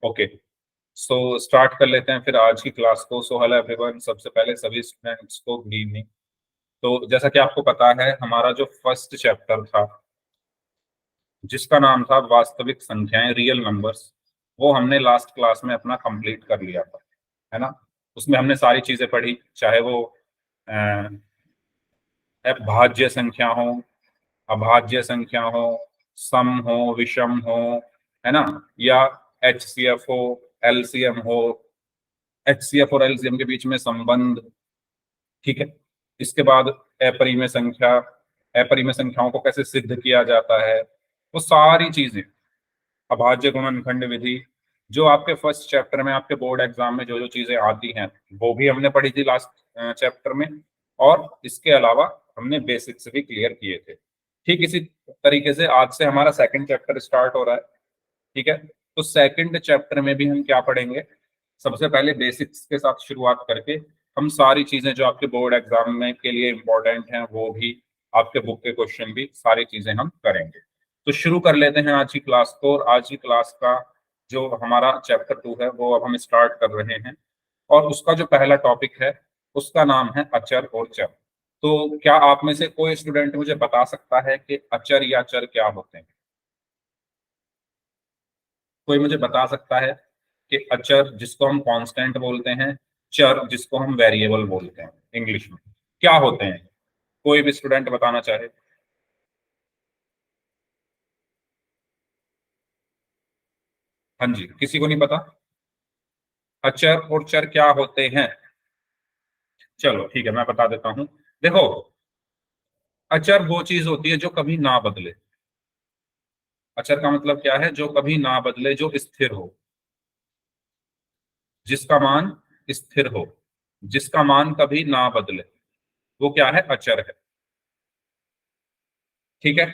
Okay, so start कर लेते हैं फिर आज की क्लास को। सो हेलो एवरीवन, सबसे पहले सभी स्टूडेंट्स को गुड इवनिंग। तो जैसा कि आपको पता है, हमारा जो फर्स्ट चैप्टर था जिसका नाम था वास्तविक संख्याएं, रियल नंबर्स, वो हमने लास्ट क्लास में अपना कंप्लीट कर लिया था, है ना। उसमें हमने सारी चीजें पढ़ी, चाहे वो भाज्य संख्या हो, अभाज्य संख्या हो, सम हो, विषम हो, है ना, या एचसीएफ हो, एलसीएम हो, एचसीएफ और एलसीएम के बीच में संबंध। ठीक है। इसके बाद अपरिमेय संख्या, अपरिमेय संख्याओं को कैसे सिद्ध किया जाता है, वो सारी चीजें, अभाज्य गुणनखंड विधि, जो आपके फर्स्ट चैप्टर में आपके बोर्ड एग्जाम में जो जो चीजें आती हैं वो भी हमने पढ़ी थी लास्ट चैप्टर में। और इसके अलावा हमने बेसिक्स भी क्लियर किए थे। ठीक इसी तरीके से आज से हमारा सेकंड चैप्टर स्टार्ट हो रहा है। ठीक है। तो सेकंड चैप्टर में भी हम क्या पढ़ेंगे, सबसे पहले बेसिक्स के साथ शुरुआत करके हम सारी चीजें जो आपके बोर्ड एग्जाम में के लिए इंपॉर्टेंट हैं वो भी, आपके बुक के क्वेश्चन भी, सारी चीजें हम करेंगे। तो शुरू कर लेते हैं आज की क्लास को। और आज की क्लास का जो हमारा चैप्टर 2 है वो अब हम स्टार्ट कर रहे हैं। और उसका जो पहला टॉपिक है उसका नाम है अचर और चर। तो क्या आप में से कोई स्टूडेंट मुझे बता सकता है कि अचर या चर क्या होते हैं? कोई मुझे बता सकता है कि अचर जिसको हम कांस्टेंट बोलते हैं, चर जिसको हम वेरिएबल बोलते हैं इंग्लिश में, क्या होते हैं? कोई भी स्टूडेंट बताना चाहे। हाँ जी, किसी को नहीं पता अचर और चर क्या होते हैं? चलो ठीक है, मैं बता देता हूं। देखो, अचर वो चीज होती है जो कभी ना बदले। अचर का मतलब क्या है? जो कभी ना बदले, जो स्थिर हो, जिसका मान स्थिर हो, जिसका मान कभी ना बदले, वो क्या है? अचर है। ठीक है।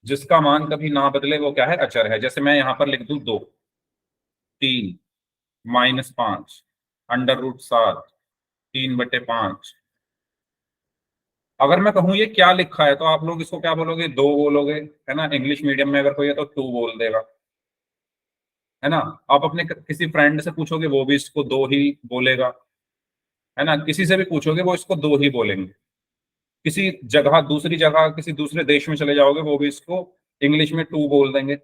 जिसका मान कभी ना बदले वो क्या है? अचर है। जैसे मैं यहां पर लिख दूं 2, 3, -5, √7, 3/5। अगर मैं कहूं ये क्या लिखा है तो आप लोग इसको क्या बोलोगे? 2 बोलोगे, है ना। इंग्लिश मीडियम में अगर कोई है तो 2 बोल देगा, है ना। आप अपने किसी फ्रेंड से पूछोगे वो भी इसको 2 ही बोलेगा, है ना। किसी से भी पूछोगे वो इसको 2 ही बोलेंगे। किसी जगह, दूसरी जगह, किसी दूसरे देश में चले जाओगे वो भी इसको इंग्लिश में 2 बोल देंगे।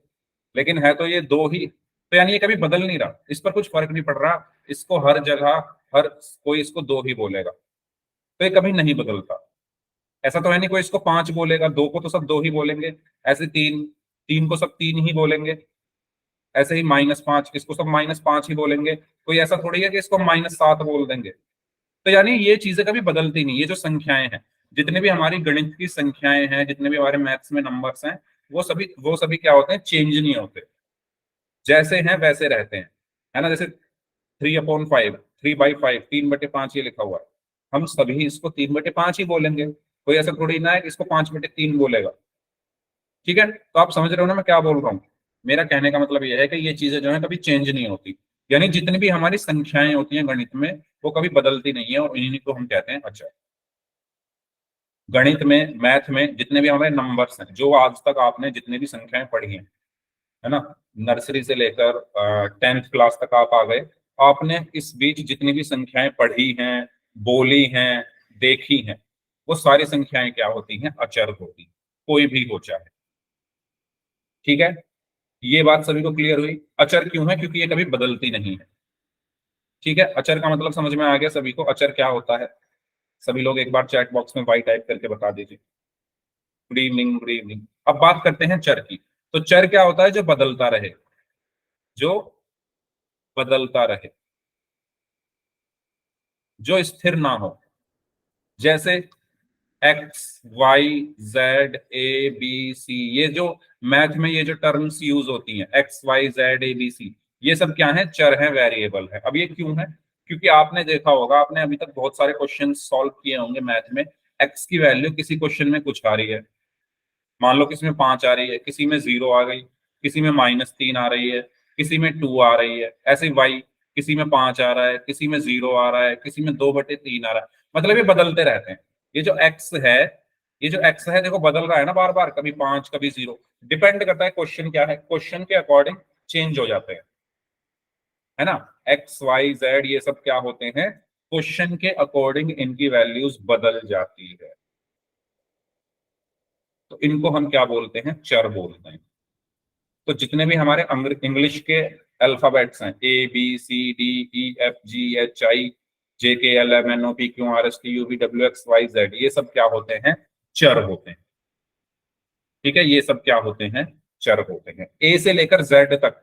लेकिन है तो ये 2 ही। तो यानी ये कभी बदल नहीं रहा, इस पर कुछ फर्क नहीं पड़ रहा। इसको हर जगह, हर कोई इसको 2 ही बोलेगा, तो ये कभी नहीं बदलता। ऐसा तो है नहीं कोई इसको 5 बोलेगा, 2 को तो सब 2 ही बोलेंगे। ऐसे 3, 3 को सब 3 ही बोलेंगे। ऐसे ही -5, इसको सब -5 ही बोलेंगे। कोई ऐसा थोड़ी है कि इसको -7 बोल देंगे। तो यानी ये चीजें कभी बदलती नहीं। ये जो संख्याएं हैं, जितने भी हमारी गणित की संख्याएं हैं, जितने भी हमारे मैथ्स में नंबर्स हैं, वो सभी क्या होते हैं? चेंज नहीं होते, जैसे हैं वैसे रहते हैं, है ना। जैसे 3/5, 3/5, 3/5 ये लिखा हुआ है, हम सभी इसको 3/5 ही बोलेंगे। कोई ऐसा थोड़ी ना है कि इसको 5/3 बोलेगा। ठीक है। तो आप समझ रहे हो ना मैं क्या बोल रहा हूँ? मेरा कहने का मतलब यह है कि ये चीजें जो है कभी चेंज नहीं होती। यानी जितनी भी हमारी संख्याएं होती हैं गणित में, वो कभी बदलती नहीं है, और इन्हीं को हम कहते हैं अचर। गणित में, मैथ में जितने भी हमारे नंबर्स हैं, जो आज तक आपने जितनी भी संख्याएं पढ़ी हैं, है ना, नर्सरी से लेकर 10th क्लास तक आप आ गए, आपने इस बीच जितनी भी संख्याएं पढ़ी हैं, बोली हैं, देखी हैं, वो सारी संख्याएं क्या होती हैं? अचर होती हैं, कोई भी हो चाहे। ठीक है। ये बात सभी को क्लियर हुई? अचर क्यों है? क्योंकि ये कभी बदलती नहीं है। ठीक है। अचर का मतलब समझ में आ गया सभी को? अचर क्या होता है? सभी लोग एक बार चैट बॉक्स में वाई टाइप करके बता दीजिए। Good evening, good evening. अब बात करते हैं चर की। तो चर क्या होता है? जो बदलता रहे, जो बदलता रहे, जो स्थिर ना हो। जैसे x, Y, Z, A, B, सी, ये जो मैथ में ये जो टर्म्स यूज होती हैं, x, Y, Z, A, B, सी, ये सब क्या है? चर है, वेरिएबल है। अब ये क्यों है? क्योंकि आपने देखा होगा, आपने अभी तक बहुत सारे क्वेश्चन सॉल्व किए होंगे मैथ में। एक्स की वैल्यू किसी क्वेश्चन में कुछ आ रही है, मान लो किसी में 5 आ रही है, किसी में 0 आ गई, किसी में -3 आ रही है, किसी में 2 आ रही है। ऐसे ही वाई, किसी में 5 आ रहा है, किसी में 0 आ रहा है, किसी में 2/3 आ रहा है। मतलब ये बदलते रहते हैं। ये जो एक्स है, ये जो एक्स है देखो, बदल रहा है ना बार बार, कभी 5 कभी 0। डिपेंड करता है क्वेश्चन क्या है, क्वेश्चन के अकॉर्डिंग चेंज हो जाते हैं। है ना। एक्स वाई जेड ये सब क्या होते हैं, क्वेश्चन के अकॉर्डिंग इनकी वैल्यूज बदल जाती है, तो इनको हम क्या बोलते हैं, चर बोलते हैं। तो जितने भी हमारे इंग्लिश के अल्फाबेट्स हैं, A B C D E F G H I J K L M N O P Q R S T U V W X Y Z, ये सब क्या होते हैं, चर होते हैं। ठीक है, ये सब क्या होते हैं, चर होते हैं। ए से लेकर जेड तक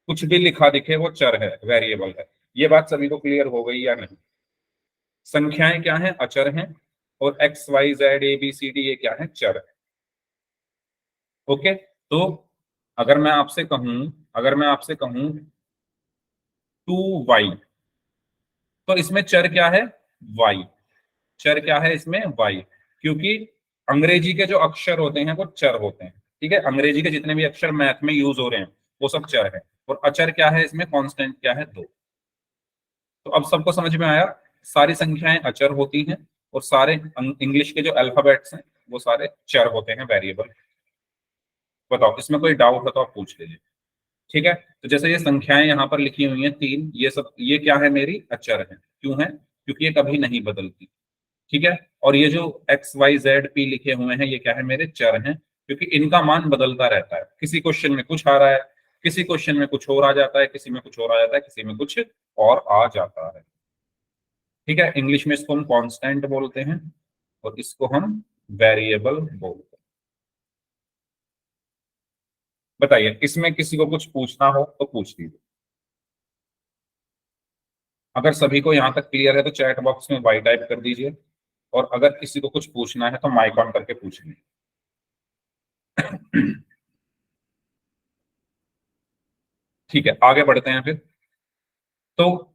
कुछ भी लिखा दिखे वो चर है, वेरिएबल है। ये बात सभी को क्लियर हो गई या नहीं। संख्याएं क्या हैं, अचर हैं, और X Y Z A B C D ये क्या है, चर है। ओके, तो अगर मैं आपसे कहूं, अगर मैं आपसे कहूं 2y, तो इसमें चर क्या है, y। चर क्या है इसमें, y, क्योंकि अंग्रेजी के जो अक्षर होते हैं वो चर होते हैं। ठीक है, अंग्रेजी के जितने भी अक्षर मैथ में यूज हो रहे हैं वो सब चर है, और अचर क्या है इसमें, कांस्टेंट क्या है, दो। तो अब सबको समझ में आया, सारी संख्याएं अचर होती हैं, और सारे इंग्लिश के जो अल्फाबेट्स हैं वो सारे चर होते हैं, वेरिएबल। बताओ, इसमें कोई डाउट हो तो आप पूछ लीजिए। ठीक है, तो जैसे ये संख्याएं यहाँ पर लिखी हुई हैं तीन, ये सब ये क्या है, मेरी अचर है। क्यों है, क्योंकि ये कभी नहीं बदलती। ठीक है, और ये जो एक्स वाई जेड पी लिखे हुए हैं ये क्या है, मेरे चर हैं, क्योंकि इनका मान बदलता रहता है। किसी क्वेश्चन में कुछ आ रहा है, किसी क्वेश्चन में कुछ और आ जाता है, किसी में कुछ और आ जाता है, किसी में कुछ और आ जाता है। ठीक है, इंग्लिश में इसको हम कांस्टेंट बोलते हैं, और इसको हम वेरिएबल बोलते हैं। बताइए, इसमें किसी को कुछ पूछना हो तो पूछ लीजिए। अगर सभी को यहां तक क्लियर है तो चैट बॉक्स में वाई टाइप कर दीजिए, और अगर किसी को कुछ पूछना है तो माइक ऑन करके पूछ लीजिए। ठीक है, आगे बढ़ते हैं फिर। तो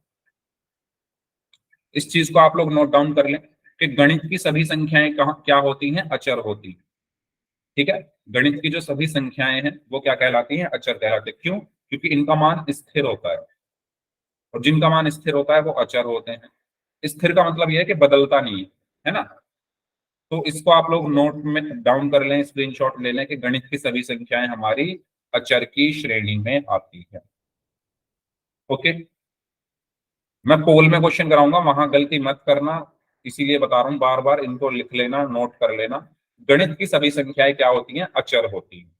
इस चीज को आप लोग नोट डाउन कर लें कि गणित की सभी संख्याएं कहाँ क्या होती हैं, अचर होती हैं। ठीक है, गणित की जो सभी संख्याएं हैं वो क्या कहलाती हैं, अचर कहलाती हैं। क्यों, क्योंकि इनका मान स्थिर होता है, और जिनका मान स्थिर होता है वो अचर होते हैं। स्थिर का मतलब यह है कि बदलता नहीं है ना। तो इसको आप लोग नोट में डाउन कर लें, स्क्रीनशॉट ले लें कि गणित की सभी संख्याएं हमारी अचर की श्रेणी में आती है। ओके, मैं पोल में क्वेश्चन कराऊंगा, वहां गलती मत करना, इसीलिए बता रहा हूं बार बार, इनको लिख लेना, नोट कर लेना। गणित की सभी संख्याएं क्या होती हैं, अचर होती हैं।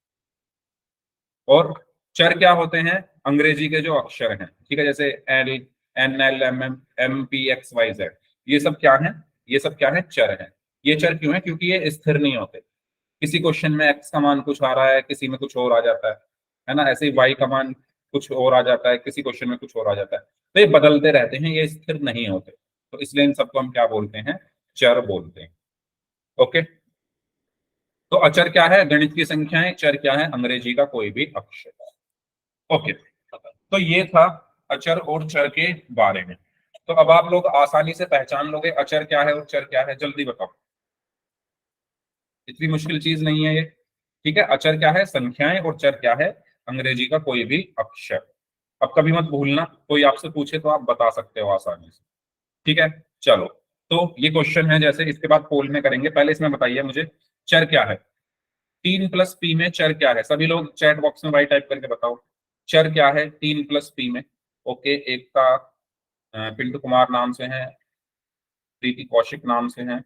और चर क्या होते हैं, अंग्रेजी के जो अक्षर हैं। ठीक है, जैसे L N L M M M P X Y Z, ये सब क्या है, ये सब क्या है, चर है। ये चर क्यों है, क्योंकि ये स्थिर नहीं होते। किसी क्वेश्चन में एक्स का मान कुछ आ रहा है, किसी में कुछ और आ जाता है ना। ऐसे ही वाई का मान कुछ और आ जाता है, किसी क्वेश्चन में कुछ और आ जाता है। तो ये बदलते रहते हैं, ये स्थिर नहीं होते, तो इसलिए इन सबको हम क्या बोलते हैं, चर बोलते हैं। ओके, तो अचर क्या है, गणित की संख्याएं। चर क्या है, अंग्रेजी का कोई भी अक्षर। ओके, तो ये था अचर और चर के बारे में। तो अब आप लोग आसानी से पहचान लोगे अचर क्या है और चर क्या है, जल्दी बताओ। इतनी मुश्किल चीज नहीं है ये। ठीक है, अचर क्या है, संख्याएं, और चर क्या है, अंग्रेजी का कोई भी अक्षर। अब कभी मत भूलना, कोई आपसे पूछे तो आप बता सकते हो आसानी से। ठीक है, चलो। तो ये क्वेश्चन है, जैसे इसके बाद पोल में करेंगे, पहले इसमें बताइए मुझे चर क्या है। 3 + p में चर क्या है, सभी लोग चैट बॉक्स में वाई टाइप करके बताओ, चर क्या है 3 + p में। ओके, एक का पिंटू कुमार नाम से है, प्रीति कौशिक नाम से है,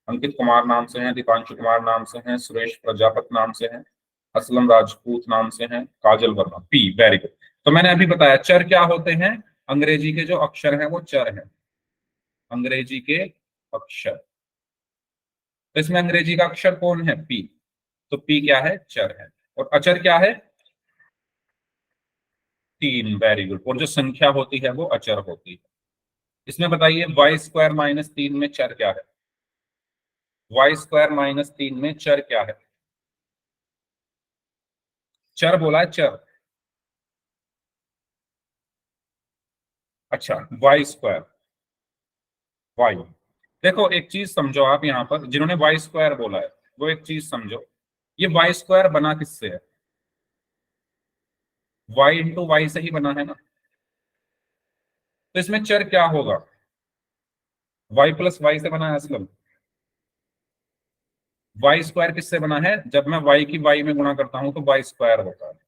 अंकित कुमार नाम से हैं, दीपांशु कुमार नाम से हैं, सुरेश प्रजापत नाम से हैं, असलम राजपूत नाम से हैं, काजल वर्मा, पी, वेरी गुड। तो मैंने अभी बताया चर क्या होते हैं, अंग्रेजी के जो अक्षर हैं वो चर हैं, अंग्रेजी के अक्षर। तो इसमें अंग्रेजी का अक्षर कौन है, पी, तो पी क्या है, चर है। और अचर क्या है, 3, वेरी गुड। और जो संख्या होती है वो अचर होती है। इसमें बताइए y² - 3 में चर क्या है, y² - 3 में चर क्या है, चर बोला है, चर। अच्छा, y², वाई। देखो एक चीज समझो, आप यहाँ पर जिन्होंने y² बोला है वो एक चीज समझो, ये y² बना किससे है, y × y से ही बना है ना। तो इसमें चर क्या होगा, y + y से बना है असलम। y² किससे बना है, जब मैं y की y में गुणा करता हूं तो y² होता है।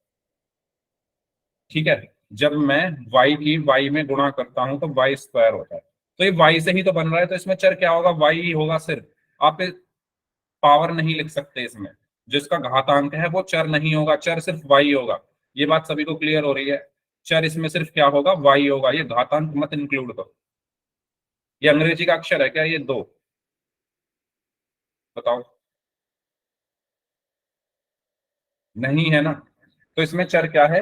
ठीक है, जब मैं y की y में गुणा करता हूं तो y स्क्वायर होता है। तो ये y से ही तो बन रहा है, तो इसमें चर क्या होगा, y ही होगा सिर्फ। आप पावर नहीं लिख सकते इसमें, जिसका घातांक है वो चर नहीं होगा, चर सिर्फ y होगा। ये बात सभी को क्लियर हो रही है? चर इसमें सिर्फ क्या होगा, y होगा, ये घातांक मत इंक्लूड करो। ये अंग्रेजी का अक्षर है क्या ये दो? बताओ। नहीं है ना, तो इसमें चर क्या है,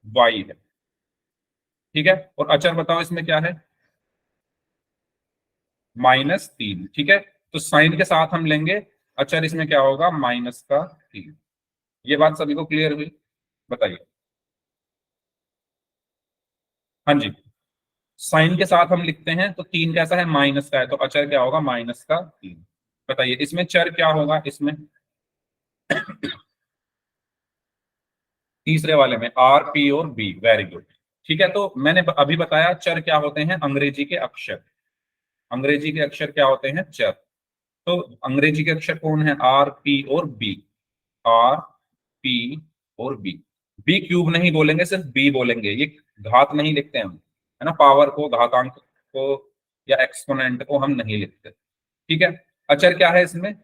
y है। ठीक है, और अचर बताओ इसमें क्या है, -3। ठीक है, तो साइन के साथ हम लेंगे, अचर इसमें क्या होगा, -3। ये बात सभी को क्लियर हुई? बताइए। हाँ जी, साइन के साथ हम लिखते हैं तो 3 कैसा है, माइनस का है, तो अचर क्या होगा, -3। बताइए इसमें चर क्या होगा, इसमें तीसरे वाले में आर, पी और बी, वेरी गुड। ठीक है, तो मैंने अभी बताया चर क्या होते हैं, अंग्रेजी के अक्षर। अंग्रेजी के अक्षर क्या होते हैं, चर। तो अंग्रेजी के अक्षर कौन है, आर, पी और बी। आर, पी और बी। बी क्यूब नहीं बोलेंगे, सिर्फ बी बोलेंगे, ये घात नहीं लिखते हम, है ना, पावर को, घातांक को या एक्सपोनेंट को हम नहीं लिखते। ठीक है, अचर क्या है इसमें,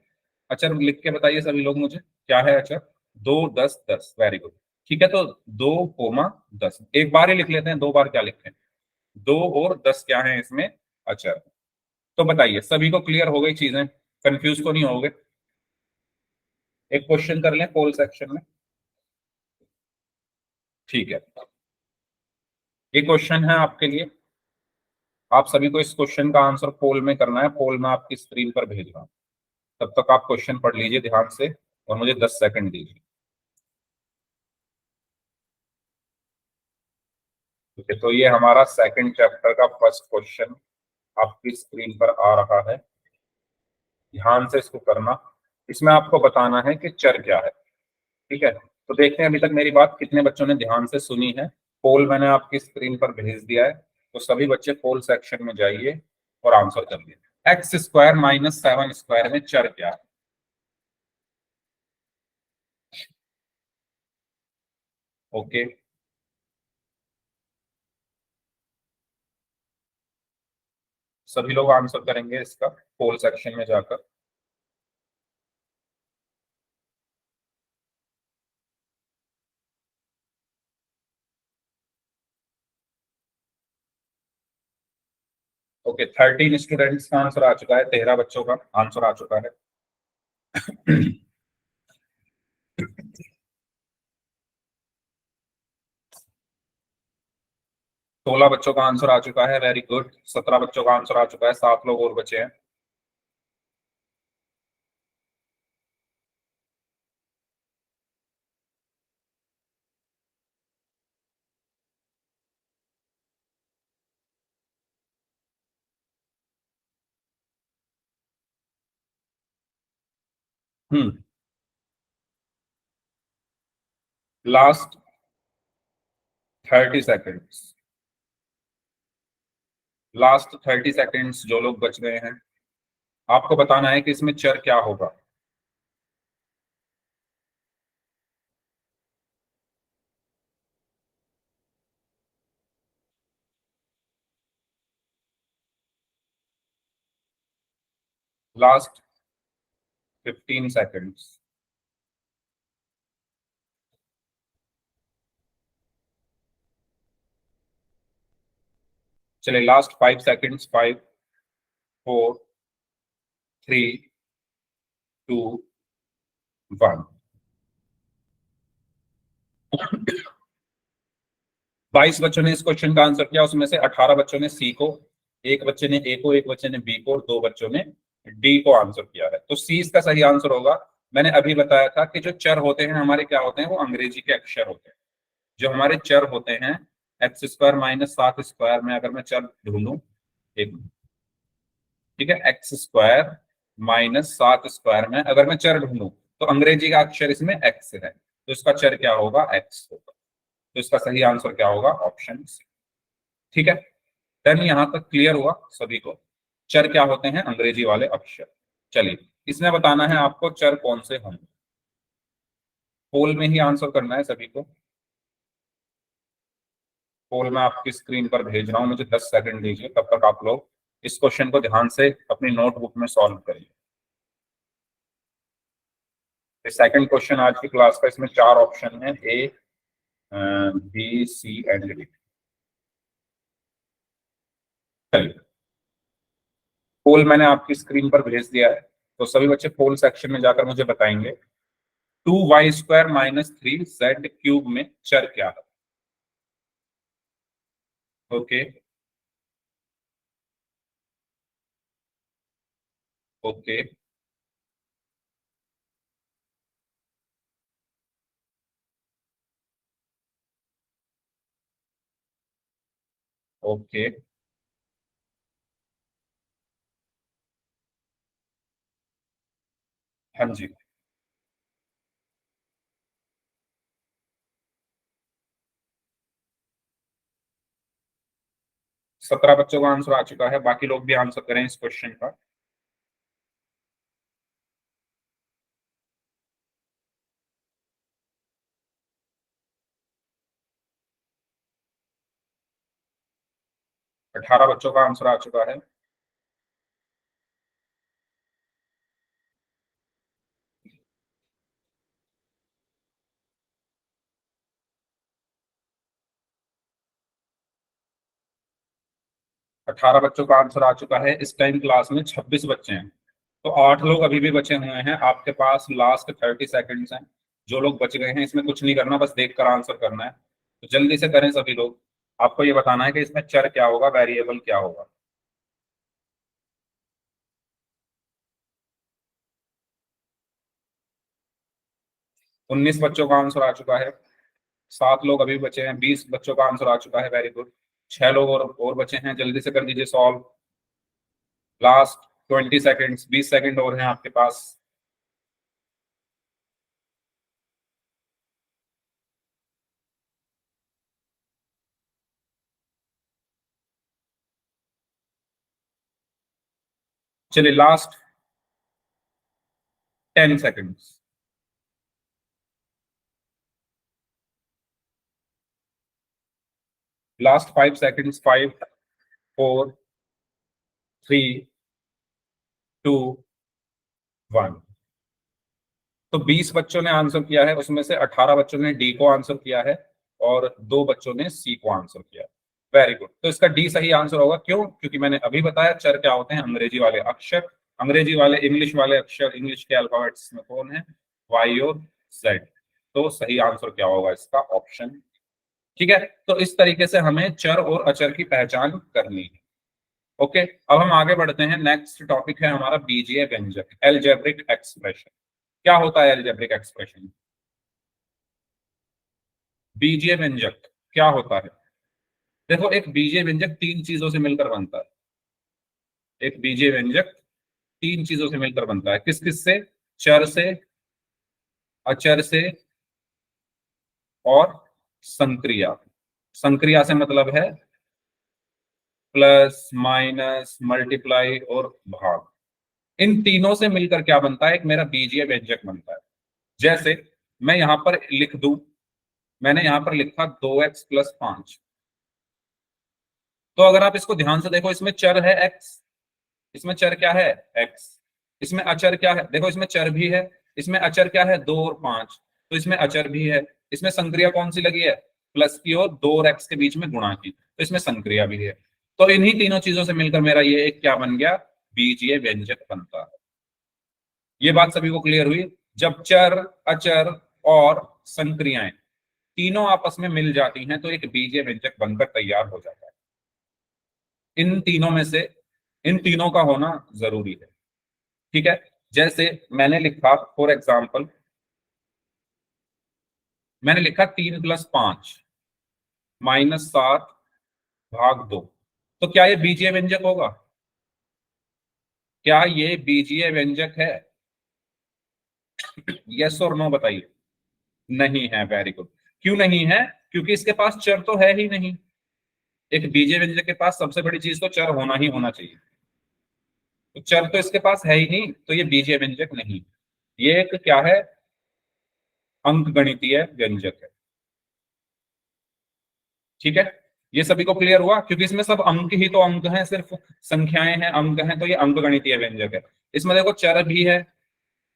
अचर लिख के बताइए सभी लोग मुझे, क्या है अचर, 2, 10, 10, वेरी गुड। ठीक है, तो 2, 10, एक बार ही लिख लेते हैं, दो बार क्या लिखते हैं, 2 और 10 क्या है इसमें, अचर। तो बताइए सभी को क्लियर हो गई चीजें, कंफ्यूज तो नहीं हो गए? एक क्वेश्चन कर लें पोल सेक्शन में। ठीक है, ये क्वेश्चन है आपके लिए, आप सभी को इस क्वेश्चन का आंसर पोल में करना है, पोल में आपकी स्क्रीन पर भेज रहा हूं। तब तक आप क्वेश्चन पढ़ लीजिए ध्यान से और मुझे 10 सेकंड दीजिए। ठीक है, तो ये हमारा सेकंड चैप्टर का फर्स्ट क्वेश्चन आपकी स्क्रीन पर आ रहा है, ध्यान से इसको करना। इसमें आपको बताना है कि चर क्या है। ठीक है, तो देखते हैं अभी तक मेरी बात कितने बच्चों ने ध्यान से सुनी है। पोल मैंने आपकी स्क्रीन पर भेज दिया है, तो सभी बच्चे पोल सेक्शन में जाइए और आंसर करिए। x² - 7² में चर क्या है? ओके, सभी लोग आंसर करेंगे इसका पोल सेक्शन में जाकर। ओके, 13 स्टूडेंट्स का आंसर आ चुका है, 13 बच्चों का आंसर आ चुका है। 16 बच्चों का आंसर आ चुका है, वेरी गुड। 17 बच्चों का आंसर आ चुका है, 7 लोग और बचे हैं। हम्म, लास्ट 30 सेकेंड्स, लास्ट 30 सेकेंड्स जो लोग बच गए हैं, आपको बताना है कि इसमें चर क्या होगा। Last 15 seconds. चलिए लास्ट 5 सेकेंड्स, 5, 4, 3, 2, 1। 22 बच्चों ने इस क्वेश्चन का आंसर किया, उसमें से 18 बच्चों ने सी को, एक बच्चे ने ए को, एक बच्चे ने बी को और 2 बच्चों ने डी को आंसर किया है। तो सी इसका सही आंसर होगा। मैंने अभी बताया था कि जो चर होते हैं हमारे क्या होते हैं, वो अंग्रेजी के अक्षर होते हैं। जो हमारे चर होते हैं, x² - 7² में अगर मैं चर ढूंढूं, एक, ठीक है, x² - 7² में अगर मैं चर ढूंढूं, तो अंग्रेजी का अक्षर इसमें x है, तो इसका चर क्या होगा, x होगा। तो इसका सही आंसर क्या होगा, ऑप्शन सी। ठीक है, डन, यहां तक क्लियर हुआ सभी को? चर क्या होते हैं, अंग्रेजी वाले अक्षर। चलिए, इसमें बताना है आपको चर कौन से होंगे, पोल में ही आंसर करना है सभी को। पोल मैं आपकी स्क्रीन पर भेज रहा हूँ, मुझे 10 सेकंड दीजिए, तब तक आप लोग इस क्वेश्चन को ध्यान से अपनी नोटबुक में सॉल्व करिए। सेकंड क्वेश्चन आज की क्लास का, इसमें 4 ऑप्शन है, ए, बी, सी एंड डी। चलिए, पोल मैंने आपकी स्क्रीन पर भेज दिया है, तो सभी बच्चे पोल सेक्शन में जाकर मुझे बताएंगे 2y² - 3z³ में चर क्या है। Okay, okay, okay. हाँ जी, 17 बच्चों का आंसर आ चुका है, बाकी लोग भी आंसर करें इस क्वेश्चन का। 18 बच्चों का आंसर आ चुका है। 18 बच्चों का आंसर आ चुका है। इस टाइम क्लास में 26 बच्चे हैं, तो 8 लोग अभी भी बचे हुए हैं। आपके पास लास्ट 30 सेकेंड्स हैं। जो लोग बच गए हैं, इसमें कुछ नहीं करना, बस देख कर आंसर करना है, तो जल्दी से करें सभी लोग। आपको ये बताना है कि इसमें चर क्या होगा, वेरिएबल क्या होगा। 19 बच्चों का आंसर आ चुका है। 7 लोग अभी बचे हैं। 20 बच्चों का आंसर आ चुका है, वेरी गुड। 6 लोग और बचे हैं, जल्दी से कर दीजिए सॉल्व। लास्ट 20 सेकेंड्स, 20 सेकेंड और हैं आपके पास। चलिए, लास्ट 10 सेकेंड्स। Last 5 seconds. 5, 4, 3, 2, 1। तो 20 बच्चों ने आंसर किया है, उसमें से 18 बच्चों ने डी को आंसर किया है और 2 बच्चों ने सी को आंसर किया है। Very good. तो इसका डी सही आंसर होगा। क्यों? क्योंकि मैंने अभी बताया चर क्या होते हैं, अंग्रेजी वाले अक्षर। अंग्रेजी वाले, इंग्लिश वाले अक्षर, इंग्लिश के अल्फाबेट्स में कौन है? वाई और जेड। तो सही आंसर क्या होगा इसका? ऑप्शन। ठीक है, तो इस तरीके से हमें चर और अचर की पहचान करनी है। ओके, अब हम आगे बढ़ते हैं। नेक्स्ट टॉपिक है हमारा बीजीय व्यंजक, एलजेब्रिक एक्सप्रेशन। क्या होता है एलजेब्रिक एक्सप्रेशन? बीजीय व्यंजक क्या होता है? देखो, एक बीजीय व्यंजक 3 चीजों से मिलकर बनता है। एक बीजीय व्यंजक 3 चीजों से मिलकर बनता है। किस किस से? चर से, अचर से और संक्रिया। संक्रिया से मतलब है प्लस, माइनस, मल्टीप्लाई और भाग। इन तीनों से मिलकर क्या बनता है? एक मेरा बीजीय व्यंजक बनता है। जैसे मैं यहां पर लिख दूं, मैंने यहां पर लिखा 2x + 5। तो अगर आप इसको ध्यान से देखो, इसमें चर है x। इसमें चर क्या है? x। इसमें अचर क्या है? देखो, इसमें चर भी है। इसमें अचर क्या है? 2 और 5। तो इसमें अचर भी है। इसमें संक्रिया कौन सी लगी है? प्लस की, और 2 और x के बीच में गुणा की, तो इसमें संक्रिया भी है। तो इन्हीं तीनों चीजों से मिलकर मेरा ये एक क्या बन गया? बीजीय व्यंजक बनता है। ये बात सभी को क्लियर हुई? जब चर, अचर और संक्रियाएं तीनों आपस में मिल जाती हैं, तो एक बीजीय व्यंजक बनकर तैयार हो जाता है। इन तीनों में से इन तीनों का होना जरूरी है। ठीक है, जैसे मैंने लिखा, फॉर एग्जाम्पल, मैंने लिखा 3 + 5 -7/2। तो क्या ये बीजीय व्यंजक होगा? क्या ये बीजीय व्यंजक है? यस और नो बताइए। नहीं है, वेरी गुड। क्यों नहीं है? क्योंकि इसके पास चर तो है ही नहीं। एक बीजीय व्यंजक के पास सबसे बड़ी चीज तो चर होना ही होना चाहिए। तो चर तो इसके पास है ही नहीं, तो ये बीजीय व्यंजक नहीं। ये एक क्या है? अंक गणितीय व्यंजक है। ठीक है, ये सभी को क्लियर हुआ? क्योंकि इसमें सब अंक ही तो अंक हैं, सिर्फ संख्याएं हैं, अंक हैं, तो ये अंक गणितीय व्यंजक है। इसमें देखो चर भी है,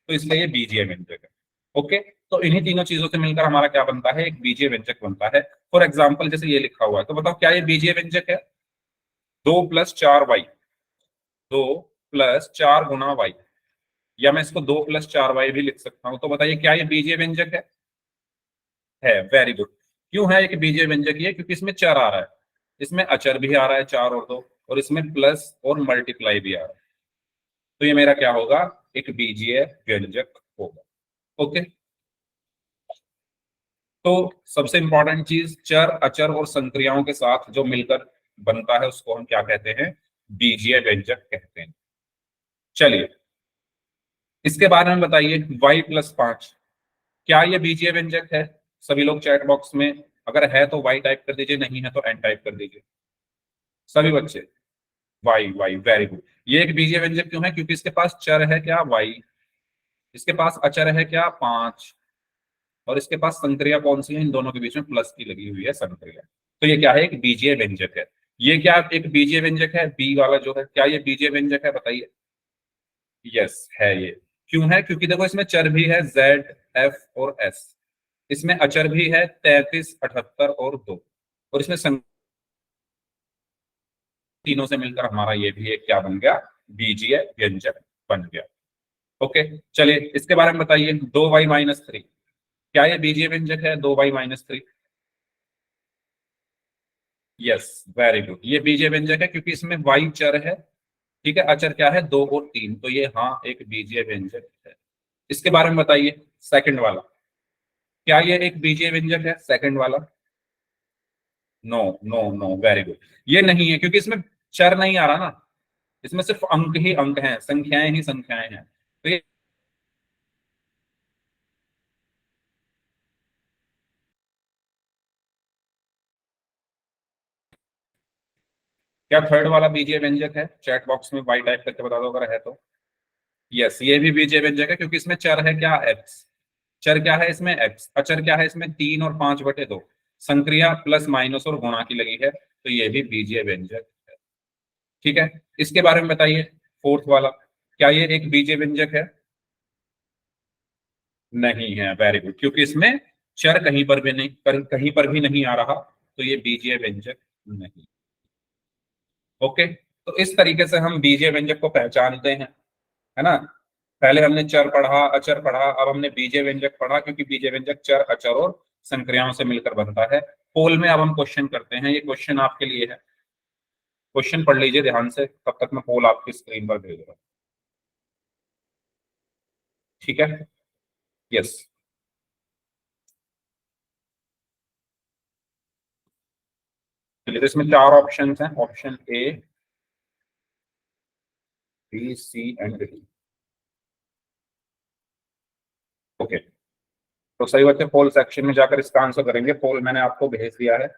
तो इसलिए ये बीजीय व्यंजक है। ओके, तो इन्हीं तीनों चीजों से मिलकर हमारा क्या बनता है? एक बीजीय व्यंजक बनता है। फॉर एग्जाम्पल जैसे ये लिखा हुआ है, तो बताओ क्या ये बीजीय व्यंजक है? 2 + 4y, 2 + 4 × y, या मैं इसको 2 + 4y भी लिख सकता हूं। तो बताइए क्या ये बीजीय व्यंजक है? Very good. क्यों है एक बीजीय व्यंजक? ये क्योंकि इसमें चर आ रहा है, इसमें अचर भी आ रहा है 4 और 2, और इसमें प्लस और मल्टीप्लाई भी आ रहा है। तो ये मेरा क्या होगा? एक बीजीय व्यंजक होगा। ओके, तो सबसे इंपॉर्टेंट चीज, चर अचर और संक्रियाओं के साथ जो मिलकर बनता है उसको हम क्या कहते हैं? बीजीय व्यंजक कहते हैं। चलिए इसके बारे में बताइए। y + 5, क्या ये बीजीय व्यंजक है? सभी लोग चैट बॉक्स में अगर है तो y टाइप कर दीजिए, नहीं है तो n टाइप कर दीजिए। सभी बच्चे y वेरी गुड। ये एक बीजीय व्यंजक क्यों है? क्योंकि इसके पास चर है क्या? y, इसके पास अचर है क्या? 5, और इसके पास संक्रिया कौन सी है? इन दोनों के बीच में प्लस की लगी हुई है संक्रिया। तो ये क्या है? एक बीजीय व्यंजक है। ये क्या एक बीजीय व्यंजक है? बी वाला जो है, क्या ये बीजीय व्यंजक है? बताइए। यस है ये। क्यों है? क्योंकि देखो इसमें चर भी है z, f और s, इसमें अचर भी है 33, 78 और 2, और इसमें तीनों से मिलकर हमारा ये भी एक क्या बन गया? बीजीय व्यंजक बन गया। ओके, चलिए इसके बारे में बताइए। 2y - 3, क्या ये बीजीय व्यंजक है? 2y - 3, yes very good. ये बीजीय व्यंजक है क्योंकि इसमें y चर है, ठीक है, अचर क्या है? 2 और 3, तो ये हाँ एक बीजीय व्यंजक है। इसके बारे में बताइए सेकंड वाला, क्या ये एक बीजीय व्यंजक है? सेकंड वाला, no no no, very good. ये नहीं है क्योंकि इसमें चर नहीं आ रहा ना, इसमें सिर्फ अंक ही अंक हैं, संख्याएं ही संख्याएं हैं। तो ये क्या थर्ड वाला बीजीय व्यंजक है? चैट बॉक्स में वाई टाइप करके बता दो अगर है तो। यस, ये भी बीजीय व्यंजक है क्योंकि इसमें चर है क्या? एक्स। चर क्या है इसमें? एक्स। अचर क्या है इसमें? 3 और 5/2, संक्रिया प्लस माइनस और गुणा की लगी है, तो ये भी बीजीय व्यंजक है। ठीक है, इसके बारे में बताइए फोर्थ वाला, क्या ये एक बीजीय व्यंजक है? नहीं है, वेरी गुड, क्योंकि इसमें चर कहीं पर भी नहीं, कहीं पर भी नहीं आ रहा, तो ये बीजीय व्यंजक नहीं। ओके, तो इस तरीके से हम बीजीय व्यंजक को पहचानते हैं, है ना। पहले हमने चर पढ़ा, अचर पढ़ा, अब हमने बीजीय व्यंजक पढ़ा, क्योंकि बीजीय व्यंजक चर अचर और संक्रियाओं से मिलकर बनता है। पोल में अब हम क्वेश्चन करते हैं, ये क्वेश्चन आपके लिए है। क्वेश्चन पढ़ लीजिए ध्यान से, तब तक मैं पोल आपकी स्क्रीन पर भेज रहा हूँ। ठीक है, यस। चलिए, तो इसमें 4 ऑप्शन हैं, option A, B, C and D. Okay, तो सही बच्चे पोल सेक्शन में जाकर इसका आंसर करेंगे। पोल मैंने आपको भेज दिया है।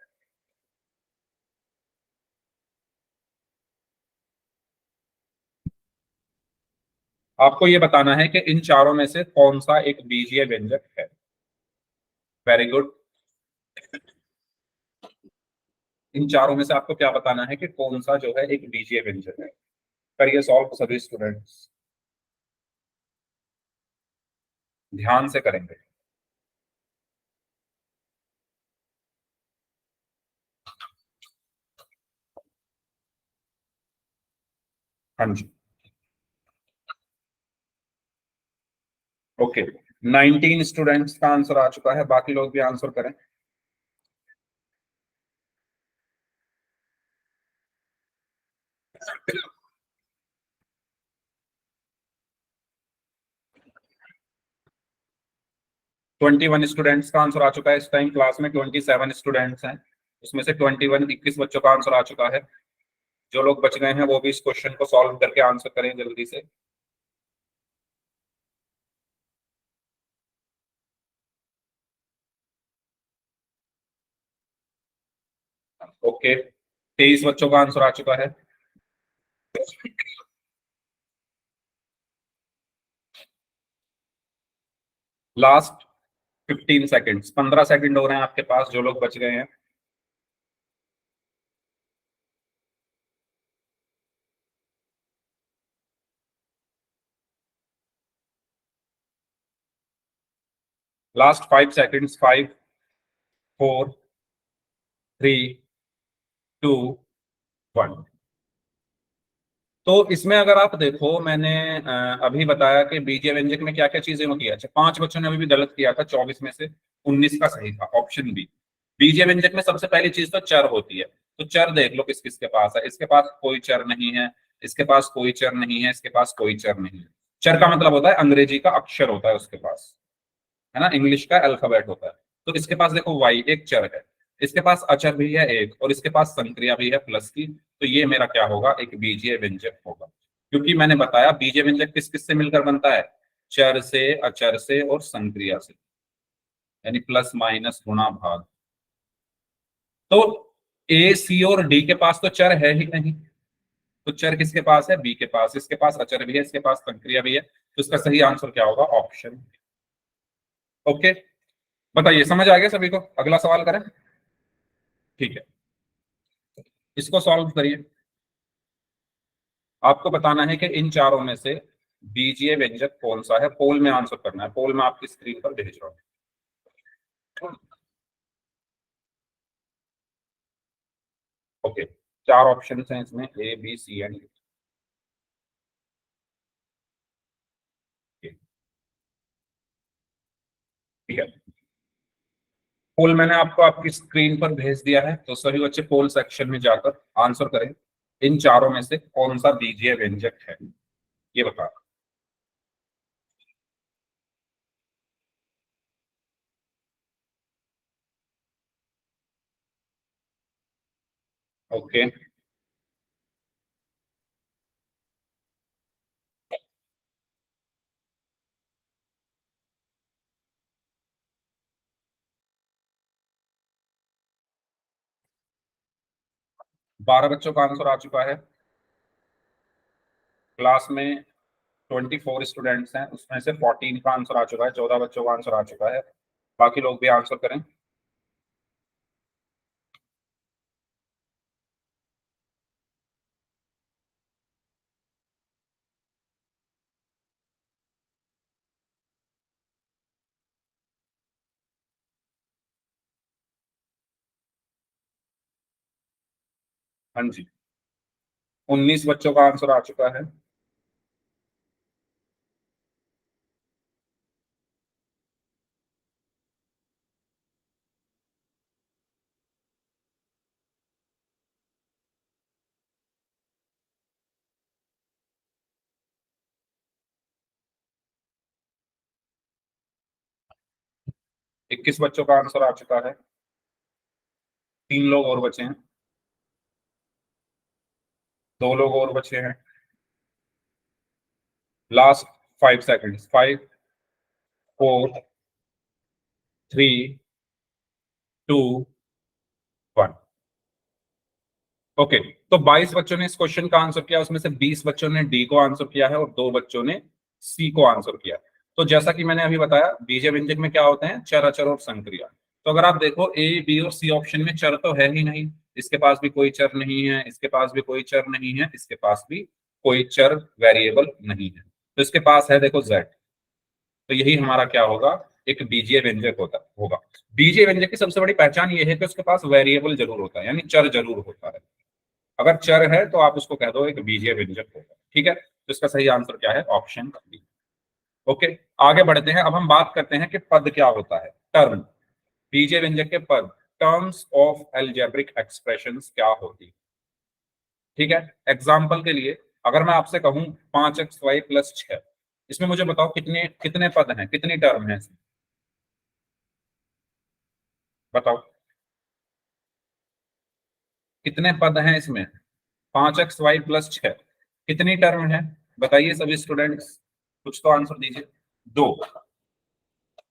आपको ये बताना है कि इन चारों में से कौन सा एक बीजीय व्यंजक है। Very good. इन चारों में से आपको क्या बताना है कि कौन सा जो है एक बीजीय व्यंजक है। करिए सॉल्व सभी स्टूडेंट्स, ध्यान से करेंगे। हाँ जी, ओके। 19 स्टूडेंट्स का आंसर आ चुका है, बाकी लोग भी आंसर करें। ट्वेंटी वन स्टूडेंट्स का आंसर आ चुका है। इस टाइम क्लास में 27 स्टूडेंट्स हैं, उसमें से 21 बच्चों का आंसर आ चुका है। जो लोग बच गए हैं वो भी इस क्वेश्चन को सॉल्व करके आंसर करें जल्दी से। ओके, 23 बच्चों का आंसर आ चुका है। लास्ट 15 सेकेंड्स, 15 सेकंड हो रहे हैं आपके पास, जो लोग बच गए हैं। Last 5 seconds, 5, 4, 3, 2, 1। तो इसमें अगर आप देखो, मैंने अभी बताया कि बीजे व्यंजक में क्या क्या चीजें होती है। अच्छा, 5 बच्चों ने अभी भी गलत किया था, 24 में से 19 का सही था ऑप्शन बी। बीजे व्यंजक में सबसे पहली चीज तो चर होती है। तो चर देख लो किस किस के पास है। इसके पास कोई चर नहीं है, इसके पास कोई चर नहीं है, इसके पास कोई चर नहीं है। चर का मतलब होता है अंग्रेजी का अक्षर होता है उसके पास, है ना, इंग्लिश का अल्फाबेट होता है। तो इसके पास देखो वाई एक चर है, इसके पास अचर भी है एक, और इसके पास संक्रिया भी है प्लस की। तो ये मेरा क्या होगा, एक बीजीय व्यंजक होगा। क्योंकि मैंने बताया बीजीय व्यंजक किस किस से मिलकर बनता है, चर से, अचर से और संक्रिया से, यानी प्लस माइनस गुणा भाग। तो ए सी और डी के पास तो चर है ही नहीं। तो चर किसके पास है, बी के पास। इसके पास अचर भी है, इसके पास संक्रिया भी है। तो इसका सही आंसर क्या होगा, ऑप्शन। ओके, बताइए समझ आ गया सभी को। अगला सवाल करें। ठीक है, इसको सॉल्व करिए। आपको बताना है कि इन चारों में से बीजीय व्यंजक कौन सा है। पोल में आंसर करना है, पोल में आपकी स्क्रीन पर भेज रहा हूं। ओके, चार ऑप्शन हैं इसमें, A B C and D. ठीक है, पोल मैंने आपको आपकी स्क्रीन पर भेज दिया है। तो सभी बच्चे पोल सेक्शन में जाकर आंसर करें, इन चारों में से कौन सा बीजीय व्यंजक है, ये बता। ओके, 12 बच्चों का आंसर आ चुका है। क्लास में 24 स्टूडेंट्स हैं, उसमें से 14 का आंसर आ चुका है, 14 बच्चों का आंसर आ चुका है। बाकी लोग भी आंसर करें। हाँ जी, 19 बच्चों का आंसर आ चुका है। 21 बच्चों का आंसर आ चुका है। 3 लोग और बचे हैं, 2 लोग और बचे हैं। Last 5 seconds, 5, 4, 3, 2, 1। ओके, तो 22 बच्चों ने इस क्वेश्चन का आंसर किया, उसमें से 20 बच्चों ने डी को आंसर किया है और 2 बच्चों ने सी को आंसर किया। तो जैसा कि मैंने अभी बताया, बीजीय व्यंजक में क्या होते हैं, चर, अचर और संक्रिया। तो अगर आप देखो ए बी और सी ऑप्शन में चर तो है ही नहीं, इसके पास भी कोई चर नहीं है, इसके पास भी कोई चर नहीं है, इसके पास भी कोई चर वेरिएबल नहीं है। तो इसके पास है देखो जेड। तो यही हमारा क्या होगा, एक बीजीय व्यंजक होता होगा। बीजीय व्यंजक की सबसे बड़ी पहचान ये है कि उसके पास वेरिएबल जरूर होता है, यानी चर जरूर होता है। अगर चर है तो आप उसको कह दो एक बीजीय व्यंजक होगा। ठीक है, तो इसका सही आंसर क्या है, ऑप्शन बी। ओके, आगे बढ़ते हैं। अब हम बात करते हैं कि पद क्या होता है, टर्म। बीजीय व्यंजक के पद, टर्म्स ऑफ एल्जेब्रिक एक्सप्रेशंस क्या होती है। ठीक है, एग्जाम्पल के लिए अगर मैं आपसे कहूं 5xy+6, इसमें मुझे बताओ कितने कितने पद हैं, कितनी टर्म है इसमें, बताओ कितने पद हैं इसमें। 5xy+6 कितनी टर्म है, बताइए सभी स्टूडेंट्स, कुछ तो आंसर दीजिए। दो,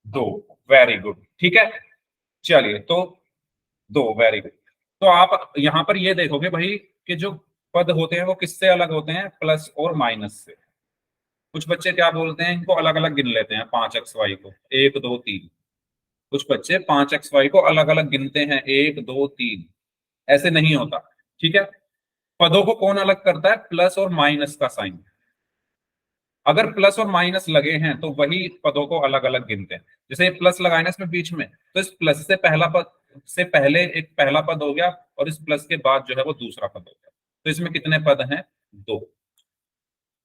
दो, वेरी गुड। ठीक है, चलिए तो दो, वेरी गुड। तो आप यहां पर ये देखोगे भाई कि जो पद होते हैं वो किससे अलग होते हैं, प्लस और माइनस से। कुछ बच्चे क्या बोलते हैं, इनको अलग अलग गिन लेते हैं, 5xy को 1 2 3। कुछ बच्चे 5xy को अलग अलग गिनते हैं, 1 2 3। ऐसे नहीं होता। ठीक है, पदों को कौन अलग करता है, प्लस और माइनस का साइन। अगर प्लस और माइनस लगे हैं तो वही पदों को अलग अलग गिनते हैं। जैसे प्लस लगाए ना इसमें बीच में, तो इस प्लस से पहला पद से पहले एक पहला पद हो गया और इस प्लस के बाद जो है वो दूसरा पद हो गया। तो इसमें कितने पद हैं? दो।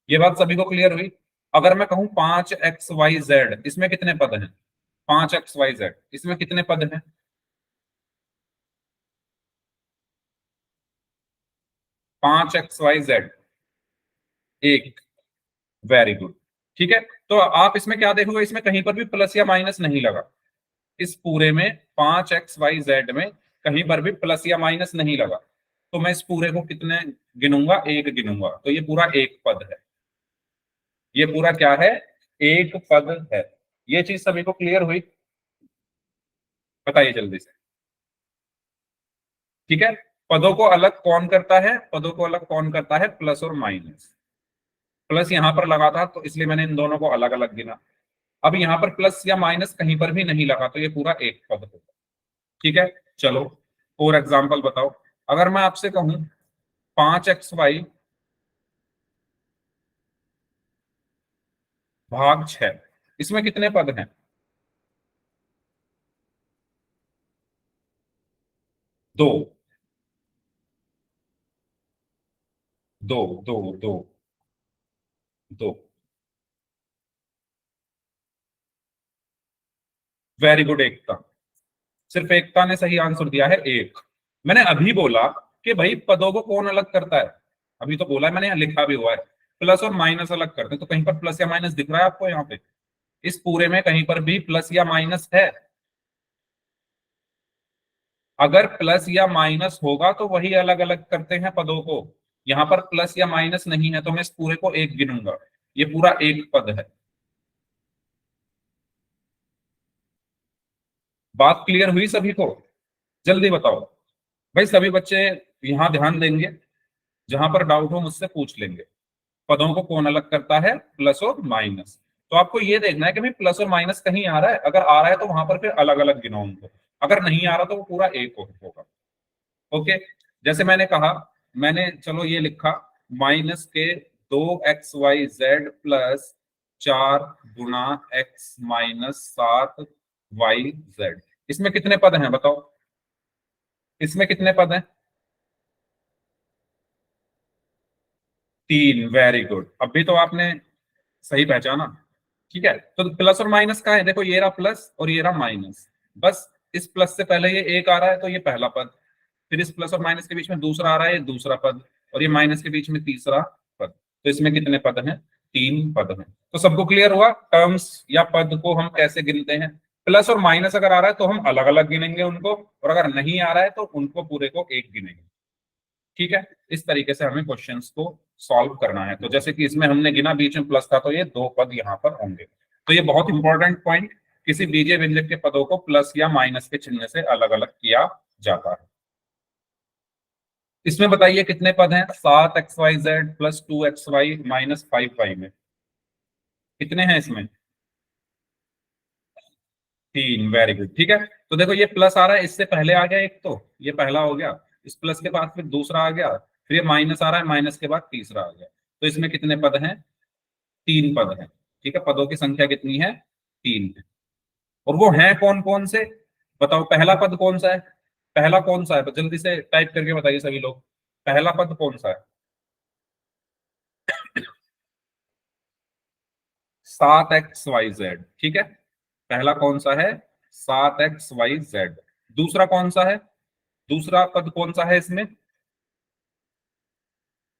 ये बात सभी को क्लियर हुई? अगर मैं कहूं 5 XYZ, इसमें कितने पद हैं? 5 XYZ, इसमें कितने पद हैं? 5 XYZ, एक। Very good. ठीक है, तो आप इसमें क्या देखोगे, इसमें कहीं पर भी प्लस या माइनस नहीं लगा। इस पूरे में 5 XYZ में कहीं पर भी प्लस या माइनस नहीं लगा, तो मैं इस पूरे को कितने गिनूंगा? एक गिनूंगा। तो ये पूरा एक पद है। ये पूरा क्या है? एक पद है। ये चीज सभी को क्लियर हुई? बताइए जल्दी से। ठीक है, पदों को अलग कौन करता है? पदों को अलग कौन करता है? प्लस और माइनस। प्लस यहां पर लगा था तो इसलिए मैंने इन दोनों को अलग अलग गिना। अब यहां पर प्लस या माइनस कहीं पर भी नहीं लगा, तो ये पूरा एक पद होगा। ठीक है, चलो और एग्जांपल बताओ। अगर मैं आपसे कहूं 5 XY भाग 6, इसमें कितने पद हैं? दो। दो। दो। दो। दो। वेरी गुड, एकता। सिर्फ एकता ने सही आंसर दिया है, एक। मैंने अभी बोला कि भाई पदों को कौन अलग करता है, अभी तो बोला है मैंने, यहाँ लिखा भी हुआ है। प्लस और माइनस अलग करते हैं, तो कहीं पर प्लस या माइनस दिख रहा है आपको यहाँ पे? इस पूरे में कहीं पर भी प्लस या माइनस है? अगर प्लस या माइनस होगा तो वही अलग अलग करते हैं पदों को। यहां पर प्लस या माइनस नहीं है तो मैं इस पूरे को एक गिनूंगा। ये पूरा एक पद है। बात क्लियर हुई सभी को? जल्दी बताओ। भाई सभी बच्चे यहां ध्यान देंगे, जहां पर डाउट हो मुझसे पूछ लेंगे। पदों को कौन अलग करता है? प्लस और माइनस। तो आपको ये देखना है कि भाई प्लस और माइनस कहीं आ रहा है, अगर आ रहा है तो वहां पर फिर अलग अलग गिनो उनको। अगर नहीं आ रहा तो वो पूरा एक होगा। ओके, जैसे मैंने कहा, मैंने चलो ये लिखा, माइनस के 2 XYZ प्लस 4 गुना X माइनस 7 YZ, इसमें कितने पद हैं बताओ? इसमें कितने पद हैं? तीन। वेरी गुड, अभी तो आपने सही पहचाना। ठीक है, तो प्लस और माइनस का है, देखो ये रहा प्लस और ये रहा माइनस। बस इस प्लस से पहले ये एक आ रहा है तो ये पहला पद, फिर इस प्लस और माइनस के बीच में दूसरा आ रहा है, ये दूसरा पद, और ये माइनस के बीच में तीसरा पद। तो इसमें कितने पद हैं? तीन पद हैं। तो सबको क्लियर हुआ टर्म्स या पद को हम कैसे गिनते हैं? प्लस और माइनस अगर आ रहा है तो हम अलग अलग गिनेंगे उनको, और अगर नहीं आ रहा है तो उनको पूरे को एक गिनेंगे। ठीक है, इस तरीके से हमें क्वेश्चंस को सॉल्व करना है। तो जैसे कि इसमें हमने गिना, बीच में प्लस था तो ये दो पद यहाँ पर होंगे। तो ये बहुत इंपॉर्टेंट पॉइंट, किसी बीजीय व्यंजक के पदों को प्लस या माइनस के चिन्ह से अलग अलग किया जाता है। इसमें बताइए कितने पद हैं? 7 XYZ plus 2 XY minus 5Y में कितने हैं इसमें? तीन। Very good. ठीक है, तो देखो ये प्लस आ रहा है, इससे पहले आ गया एक, तो ये पहला हो गया, इस प्लस के बाद फिर दूसरा आ गया, फिर ये माइनस आ रहा है, माइनस के बाद तीसरा आ गया। तो इसमें कितने पद हैं? तीन पद हैं। ठीक है, पदों की संख्या कितनी है? तीन है। और वो हैं कौन कौन से? बताओ, पहला पद कौन सा है? पहला कौन सा है? तो जल्दी से टाइप करके बताइए सभी लोग, पहला पद कौन सा है? 7 XYZ। ठीक है, पहला कौन सा है? 7 XYZ। दूसरा कौन सा है? दूसरा पद कौन सा है इसमें?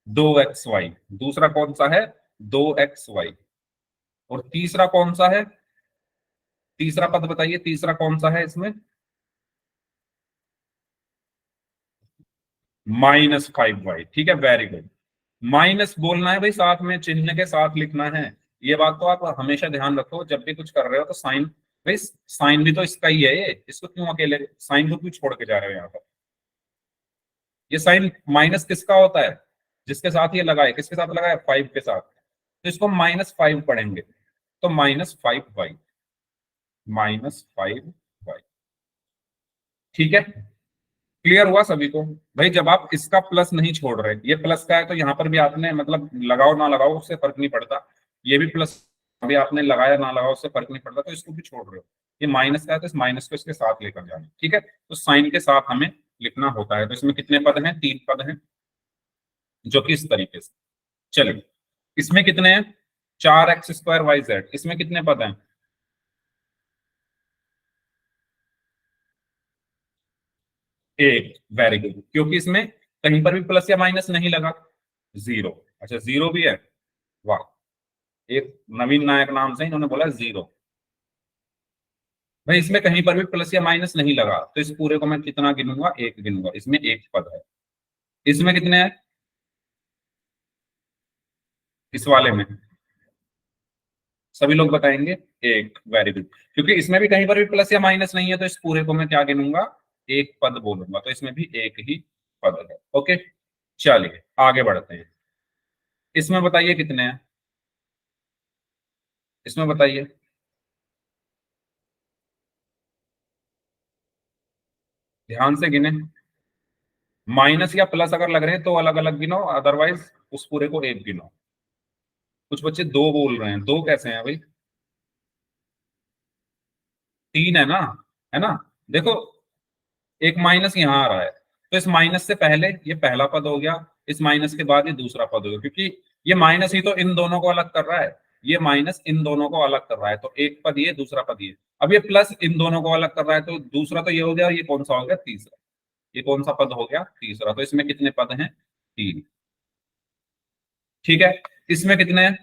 2 XY। दूसरा कौन सा है? 2 XY। और तीसरा कौन सा है? तीसरा पद बताइए, तीसरा कौन सा है इसमें? -5Y। ठीक है, वेरी गुड। माइनस बोलना है भाई, साथ में चिन्ह के साथ लिखना है। ये बात तो आप हमेशा ध्यान रखो, जब भी कुछ कर रहे हो तो साइन, भाई साइन भी तो इसका ही है, ये इसको क्यों अकेले साइन को क्यों छोड़ के जा रहे हो यहाँ पर? ये साइन माइनस किसका होता है? जिसके साथ ये लगा है, किसके साथ लगा है? 5 के साथ, तो इसको -5 पढ़ेंगे। तो -5Y। -5Y। ठीक है, क्लियर हुआ सभी को? भाई जब आप इसका प्लस नहीं छोड़ रहे, ये प्लस का है तो यहाँ पर भी आपने मतलब लगाओ ना लगाओ उससे फर्क नहीं पड़ता, ये भी प्लस, अभी आपने लगाया ना लगाया उससे फर्क नहीं पड़ता, तो इसको भी छोड़ रहे हो। ये माइनस का है तो इस माइनस को इसके साथ लेकर जाना, ठीक है। तो साइन के साथ हमें लिखना होता है। तो इसमें कितने पद हैं? 3 पद हैं, जो कि इस तरीके से। चलिए, इसमें कितने हैं? 4x² y z। इसमें कितने पद हैं? एक। वेरी गुड, क्योंकि इसमें कहीं पर भी प्लस या माइनस नहीं लगा। जीरो। अच्छा, जीरो भी है। वाह, एक नवीन नायक नाम से इन्होंने बोला जीरो। भाई इसमें कहीं पर भी प्लस या माइनस नहीं लगा, तो इस पूरे को मैं कितना गिनूंगा? एक गिनूंगा। इसमें एक पद है। इसमें कितने हैं? इस वाले में सभी लोग बताएंगे। एक। वेरी गुड, क्योंकि इसमें भी कहीं पर भी प्लस या माइनस नहीं है, तो इस पूरे को मैं क्या गिनूंगा? एक पद बोलूंगा। तो इसमें भी एक ही पद है। ओके, चलिए आगे बढ़ते हैं। इसमें बताइए कितने हैं? इसमें बताइए। ध्यान से गिने। माइनस या प्लस अगर लग रहे हैं तो अलग अलग गिनो, अदरवाइज उस पूरे को एक गिनो। कुछ बच्चे दो बोल रहे हैं, दो कैसे हैं भाई? तीन है ना, है ना? देखो, एक माइनस यहाँ आ रहा है, तो इस माइनस से पहले ये पहला पद हो गया, इस माइनस के बाद ये दूसरा पद हो गया, क्योंकि ये माइनस ही तो इन दोनों को अलग कर रहा है। ये माइनस इन दोनों को अलग कर रहा है, तो एक पद ये, दूसरा पद ये। अब ये प्लस इन दोनों को अलग कर रहा है, तो दूसरा तो ये हो गया, ये कौन सा हो गया? तीसरा। ये कौन सा पद हो गया? तीसरा। तो इसमें कितने पद हैं? तीन। ठीक है। इसमें कितने हैं?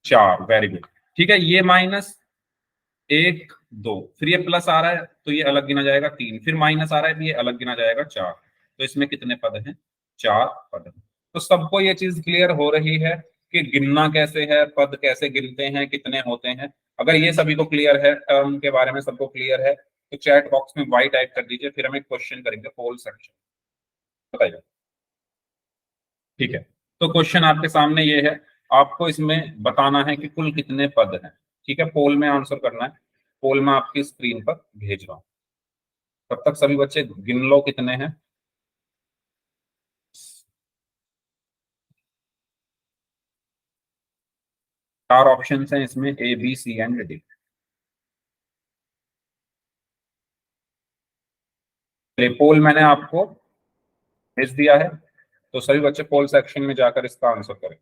चार। Very good. ठीक है, ये माइनस, एक, दो, फिर ये प्लस आ रहा है तो ये अलग गिना जाएगा, तीन, फिर माइनस आ रहा है तो ये अलग गिना जाएगा, चार। तो इसमें कितने पद हैं? चार पद हैं। तो सबको ये चीज क्लियर हो रही है कि गिनना कैसे है, पद कैसे गिनते हैं, कितने होते हैं। अगर ये सभी को क्लियर है, टर्म के बारे में सबको क्लियर है, तो चैट बॉक्स में वाई टाइप कर दीजिए, फिर हम एक क्वेश्चन करेंगे पोल सेक्शन। बताइए। ठीक है, तो क्वेश्चन आपके सामने ये है। आपको इसमें बताना है कि कुल कितने पद हैं। ठीक है, पोल में आंसर करना है। पोल में आपकी स्क्रीन पर भेज रहा हूं। तब तक सभी बच्चे गिन लो कितने हैं। 4 ऑप्शन हैं इसमें, A B C and D. Poll मैंने आपको भेज दिया है, तो सभी बच्चे पोल सेक्शन में जाकर इसका आंसर करें।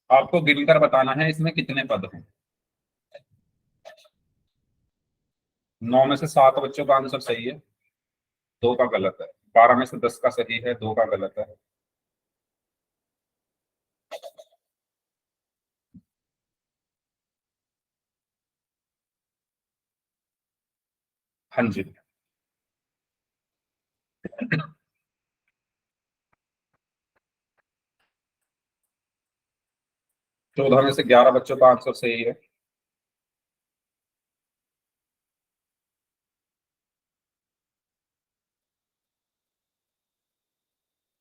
आपको गिनकर बताना है इसमें कितने पद हैं। 9 में से 7 बच्चों का आंसर सही है, 2 का गलत है। 12 में से 10 का सही है, 2 का गलत है। हाँ जी। 14 में से 11 बच्चों का आंसर सही है।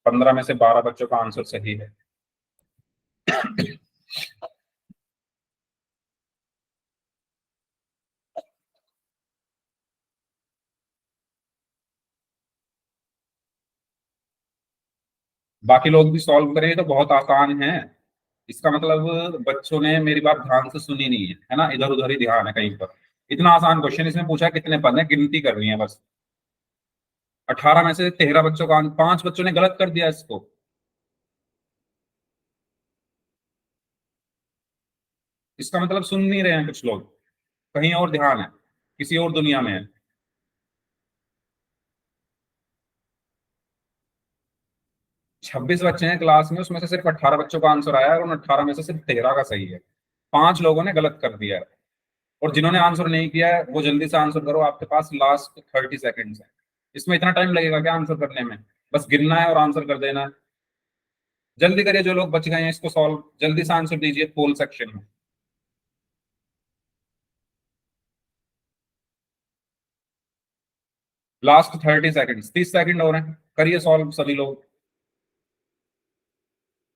15 में से 12 बच्चों का आंसर सही है। बाकी लोग भी सॉल्व करें तो बहुत आसान है। इसका मतलब बच्चों ने मेरी बात ध्यान से सुनी नहीं है ना, इधर उधर ही ध्यान है कहीं पर। इतना आसान क्वेश्चन, इसमें पूछा कितने पद हैं, गिनती करनी है बस। 18 में से 13 बच्चों का, 5 बच्चों ने गलत कर दिया इसको। इसका मतलब सुन नहीं रहे हैं कुछ लोग, कहीं और ध्यान है, किसी और दुनिया में है। 26 बच्चे हैं क्लास में, उसमें से सिर्फ 18 बच्चों का आंसर आया है, और उन 18 में से सिर्फ 13 का सही है। 5 लोगों ने गलत कर दिया है। और जिन्होंने आंसर नहीं किया है वो जल्दी से आंसर करो, आपके पास लास्ट 30 सेकेंड्स है। इसमें इतना टाइम लगेगा क्या आंसर करने में? बस गिनना है और आंसर कर देना है। जल्दी करिए, जो लोग बच गए हैं इसको सॉल्व जल्दी से आंसर दीजिए पोल सेक्शन में। लास्ट 30 सेकेंड्स, 30 सेकेंड हो रहे हैं, करिए सॉल्व सभी लोग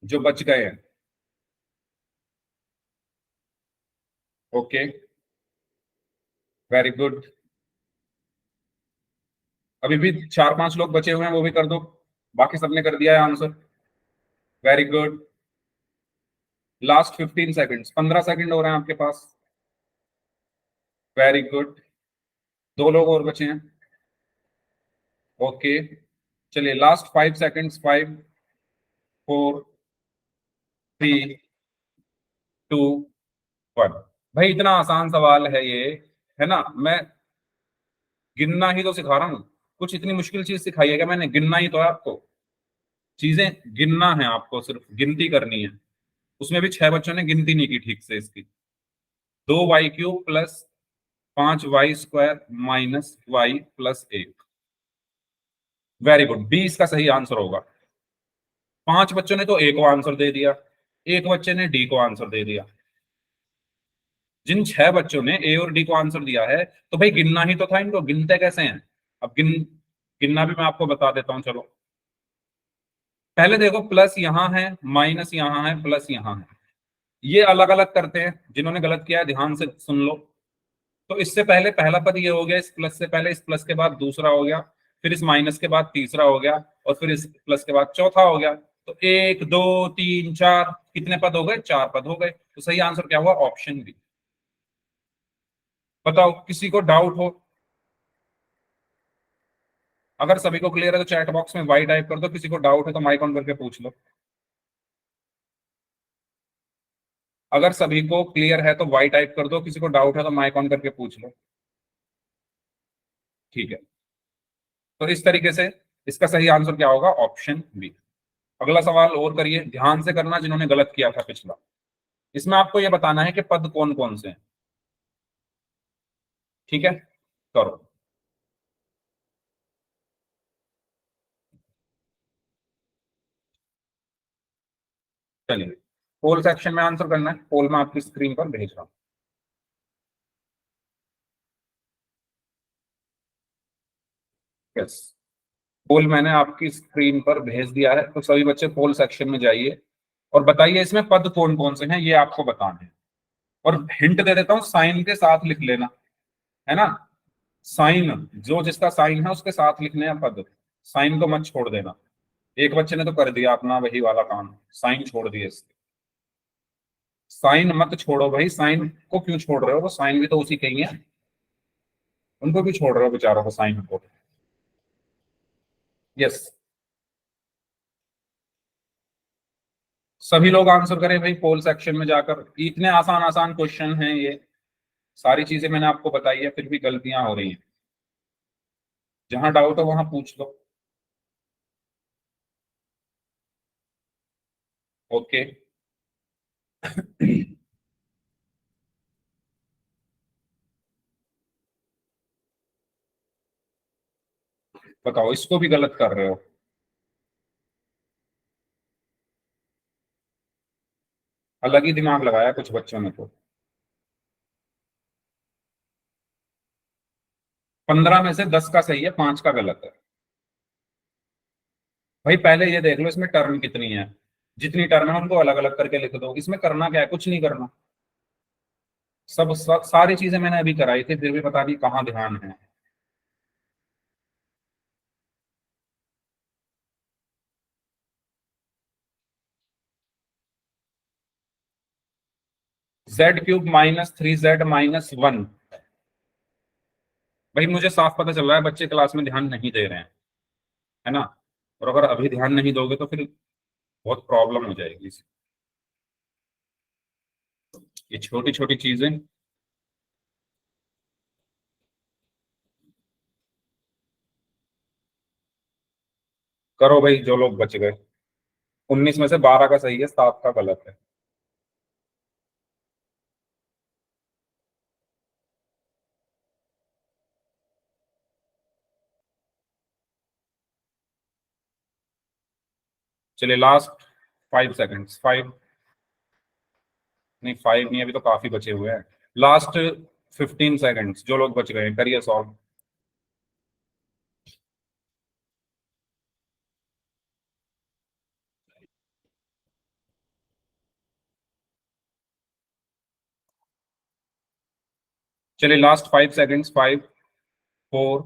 जो बच गए हैं। Okay, very good. अभी भी 4-5 लोग बचे हुए हैं, वो भी कर दो। बाकी सबने कर दिया है answer. Very good. Last 15 seconds, 15 second हो रहे हैं आपके पास। Very good. 2 लोग और बचे हैं। ओके, चलिए लास्ट 5 सेकंड्स। 5, 4, 3, 2, 1। भाई इतना आसान सवाल है ये, है ना। मैं गिनना ही तो सिखा रहा हूँ, कुछ इतनी मुश्किल चीज सिखाई है क्या मैंने? गिनना ही तो है आपको, चीजें गिनना है आपको, सिर्फ गिनती करनी है। उसमें भी 6 बच्चों ने गिनती नहीं की ठीक से इसकी। 2y³ plus 5y² minus y+1। Very good, 20 का सही आंसर होगा। 5 बच्चों ने तो ए को आंसर दे दिया, एक बच्चे ने डी को आंसर दे दिया। जिन 6 बच्चों ने ए और डी को आंसर दिया है, तो भाई गिनना ही तो था इनको, गिनते कैसे हैं? अब गिनना भी मैं आपको बता देता हूँ, चलो। पहले देखो, प्लस यहां है, माइनस यहां है, प्लस यहां है। ये अलग अलग करते हैं, जिन्होंने गलत किया है ध्यान से सुन लो। तो इससे पहले पहला पद ये हो गया, इस प्लस से पहले, इस प्लस के बाद दूसरा हो गया, फिर इस माइनस के बाद तीसरा हो गया, और फिर इस प्लस के बाद चौथा हो गया। तो 1, 2, 3, 4 कितने पद हो गए? 4 पद हो गए। तो सही आंसर क्या हुआ? Option B. बताओ, किसी को डाउट हो? अगर सभी को क्लियर है तो चैट बॉक्स में वाई टाइप कर दो, किसी को डाउट है तो माइक ऑन करके पूछ लो। अगर सभी को क्लियर है तो वाई टाइप कर दो, किसी को डाउट है तो माइक ऑन करके पूछ लो। ठीक है, तो इस तरीके से इसका सही आंसर क्या होगा? Option B. अगला सवाल और करिए, ध्यान से करना जिन्होंने गलत किया था पिछला। इसमें आपको यह बताना है कि पद कौन कौन से हैं। ठीक है, करो। चलिए, पोल सेक्शन में आंसर करना है। पोल में आपकी स्क्रीन पर भेज रहा हूं। यस, पोल मैंने आपकी स्क्रीन पर भेज दिया है, तो सभी बच्चे पोल सेक्शन में जाइए और बताइए इसमें पद कौन कौन से हैं, ये आपको बताने हैं। और हिंट दे देता हूँ, साइन के साथ लिख लेना, है ना। साइन, जो जिसका साइन है उसके साथ लिखने हैं पद। साइन को मत छोड़ देना। एक बच्चे ने तो कर दिया अपना वही वाला काम, साइन छोड़ दिए इसके। साइन मत छोड़ो भाई, साइन को क्यों छोड़ रहे हो? वो साइन भी तो उसी के ही है, उनको भी छोड़ रहे हो बेचारों को, साइन को। यस, सभी लोग आंसर करें भाई पोल सेक्शन में जाकर। इतने आसान आसान क्वेश्चन हैं ये, सारी चीजें मैंने आपको बताई है, फिर भी गलतियां हो रही हैं। जहां डाउट हो वहां पूछ लो। ओके। बताओ, इसको भी गलत कर रहे हो? अलग ही दिमाग लगाया कुछ बच्चों ने तो। 15 में से 10 का सही है, 5 का गलत है। भाई पहले ये देख लो इसमें टर्म कितनी है, जितनी टर्म है उनको अलग अलग करके लिख दो। इसमें करना क्या है? कुछ नहीं करना। सारी चीजें मैंने अभी कराई थी, फिर भी पता नहीं कहाँ ध्यान है। z³ -3z-1। भाई मुझे साफ पता चल रहा है बच्चे क्लास में ध्यान नहीं दे रहे हैं, है ना। और अगर अभी ध्यान नहीं दोगे तो फिर बहुत प्रॉब्लम हो जाएगी। ये छोटी छोटी चीजें। करो भाई, जो लोग बच गए। 19 में से 12 का सही है, 7 का गलत है। चलिए लास्ट 5 सेकंड्स। 5, नहीं 5 नहीं, अभी तो काफी बचे हुए हैं। लास्ट 15 सेकंड्स, जो लोग बच गए हैं, करिए सॉल्व। चलिए लास्ट 5 सेकंड्स। 5, 4,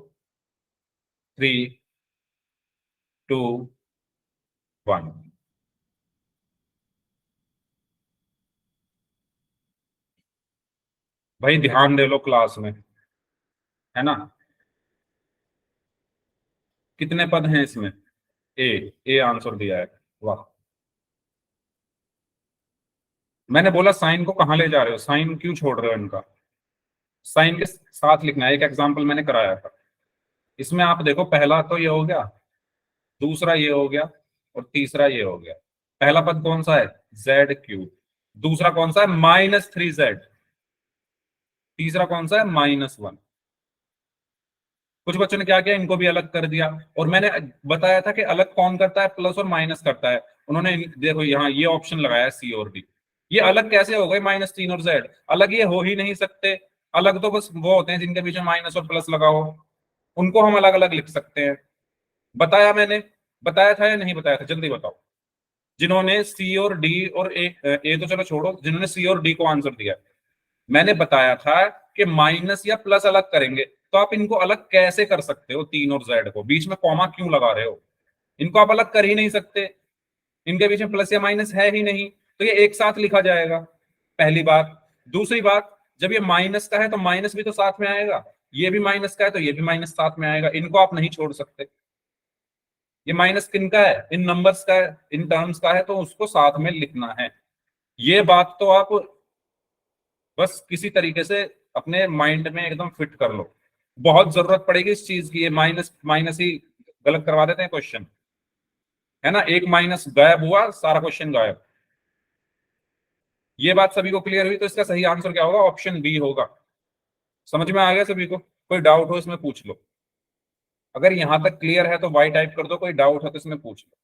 3 2 1। भाई ध्यान दे लो क्लास में, है ना। कितने पद हैं इसमें? ए। ए आंसर दिया है। वाह। मैंने बोला साइन को कहाँ ले जा रहे हो, साइन क्यों छोड़ रहे हो इनका? साइन के साथ लिखना है। एक एग्जांपल मैंने कराया था, इसमें आप देखो, पहला तो ये हो गया, दूसरा ये हो गया, और तीसरा ये हो गया। पहला पद कौन सा है? Z cube. दूसरा कौन सा है? -3z। तीसरा कौन सा है? -1। कुछ बच्चों ने क्या किया, इनको भी अलग कर दिया। और मैंने बताया था कि अलग कौन करता है? प्लस और माइनस करता है। उन्होंने देखो यहाँ ये ऑप्शन लगाया, सी और डी। ये अलग कैसे हो गए? -3 और जेड अलग ये हो ही नहीं सकते। अलग तो बस वो होते हैं जिनके बीच में माइनस और प्लस लगा हो, उनको हम अलग अलग लिख सकते हैं। बताया मैंने, बताया था या नहीं बताया था? जल्दी बताओ। जिन्होंने सी और डी और ए तो चलो छोड़ो, जिन्होंने सी और डी को आंसर दिया, मैंने बताया था कि माइनस या प्लस अलग करेंगे। तो आप इनको अलग कैसे कर सकते हो? 3 और जेड को बीच में कॉमा क्यों लगा रहे हो? इनको आप अलग कर ही नहीं सकते, इनके बीच में प्लस या माइनस है ही नहीं, तो ये एक साथ लिखा जाएगा। पहली बात। दूसरी बात, जब ये माइनस का है तो माइनस भी तो साथ में आएगा, ये भी माइनस का है तो ये भी माइनस साथ में आएगा, इनको आप नहीं छोड़ सकते। ये माइनस किन का है? इन नंबर्स का है, इन टर्म्स का है, तो उसको साथ में लिखना है। ये बात तो आप बस किसी तरीके से अपने माइंड में एकदम फिट कर लो। बहुत जरूरत पड़ेगी इस चीज की, ये माइनस माइनस ही गलत करवा देते हैं क्वेश्चन, है ना। एक माइनस गायब हुआ, सारा क्वेश्चन गायब। ये बात सभी को क्लियर हुई? तो इसका सही आंसर क्या होगा? ऑप्शन बी होगा। समझ में आ गया सभी को? कोई डाउट हो इसमें पूछ लो। अगर यहां तक क्लियर है तो वाई टाइप कर दो, कोई डाउट है तो इसमें पूछ लो।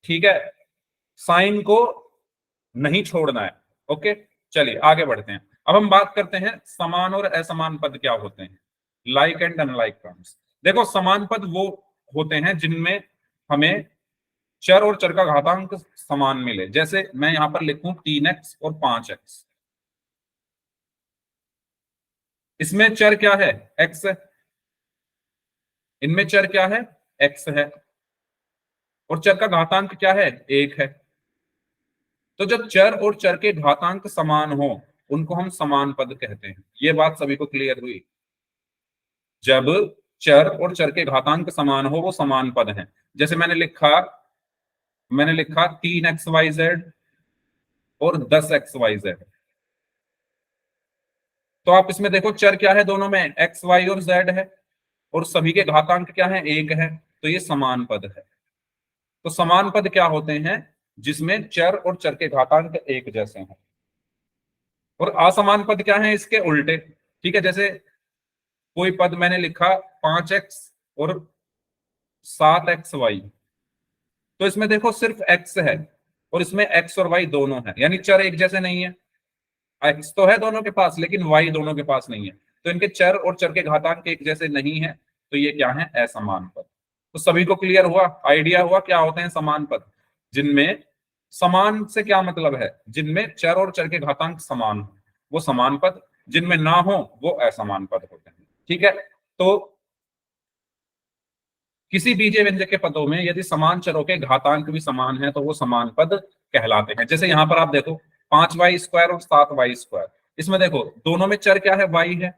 ठीक है, साइन को नहीं छोड़ना है। ओके, चलिए आगे बढ़ते हैं। अब हम बात करते हैं समान और असमान पद क्या होते हैं, लाइक एंड अनलाइक टर्म्स। देखो, समान पद वो होते हैं जिनमें हमें चर और चर का घातांक समान मिले। जैसे मैं यहां पर लिखूं 3x और 5x, इसमें चर क्या है? x है। इनमें चर क्या है? x है। और चर का घातांक क्या है? 1 है। तो जब चर और चर के घातांक समान हो, उनको हम समान पद कहते हैं। ये बात सभी को क्लियर हुई? जब चर और चर के घातांक समान हो, वो समान पद हैं। जैसे मैंने लिखा 3xyz और 10xyz। तो आप इसमें देखो, चर क्या है दोनों में? एक्स वाई और जेड है, और सभी के घातांक क्या है? 1 है। तो ये समान पद है। तो समान पद क्या होते हैं? जिसमें चर और चर के घातांक एक जैसे हैं। और असमान पद क्या है? इसके उल्टे। ठीक है, जैसे कोई पद मैंने लिखा 5x और 7xy, तो इसमें देखो सिर्फ x है, और इसमें x और y दोनों है, यानी चर एक जैसे नहीं है। x तो है दोनों के पास, लेकिन y दोनों के पास नहीं है। तो इनके चर और चर के घातांक एक जैसे नहीं है, तो ये क्या है? असमान पद। तो सभी को क्लियर हुआ, आइडिया हुआ क्या होते हैं समान पद? जिनमें समान से क्या मतलब है? जिनमें चर और चर के घातांक समान हो, वो समान पद। जिनमें ना हो, वो असमान पद होते हैं। ठीक है, तो किसी बीजे व्यंजक के पदों में यदि समान चरों के घातांक भी समान है, तो वो समान पद कहलाते हैं। जैसे यहां पर आप देखो, 5y² और 7y²। इसमें देखो, दोनों में चर क्या है? y है।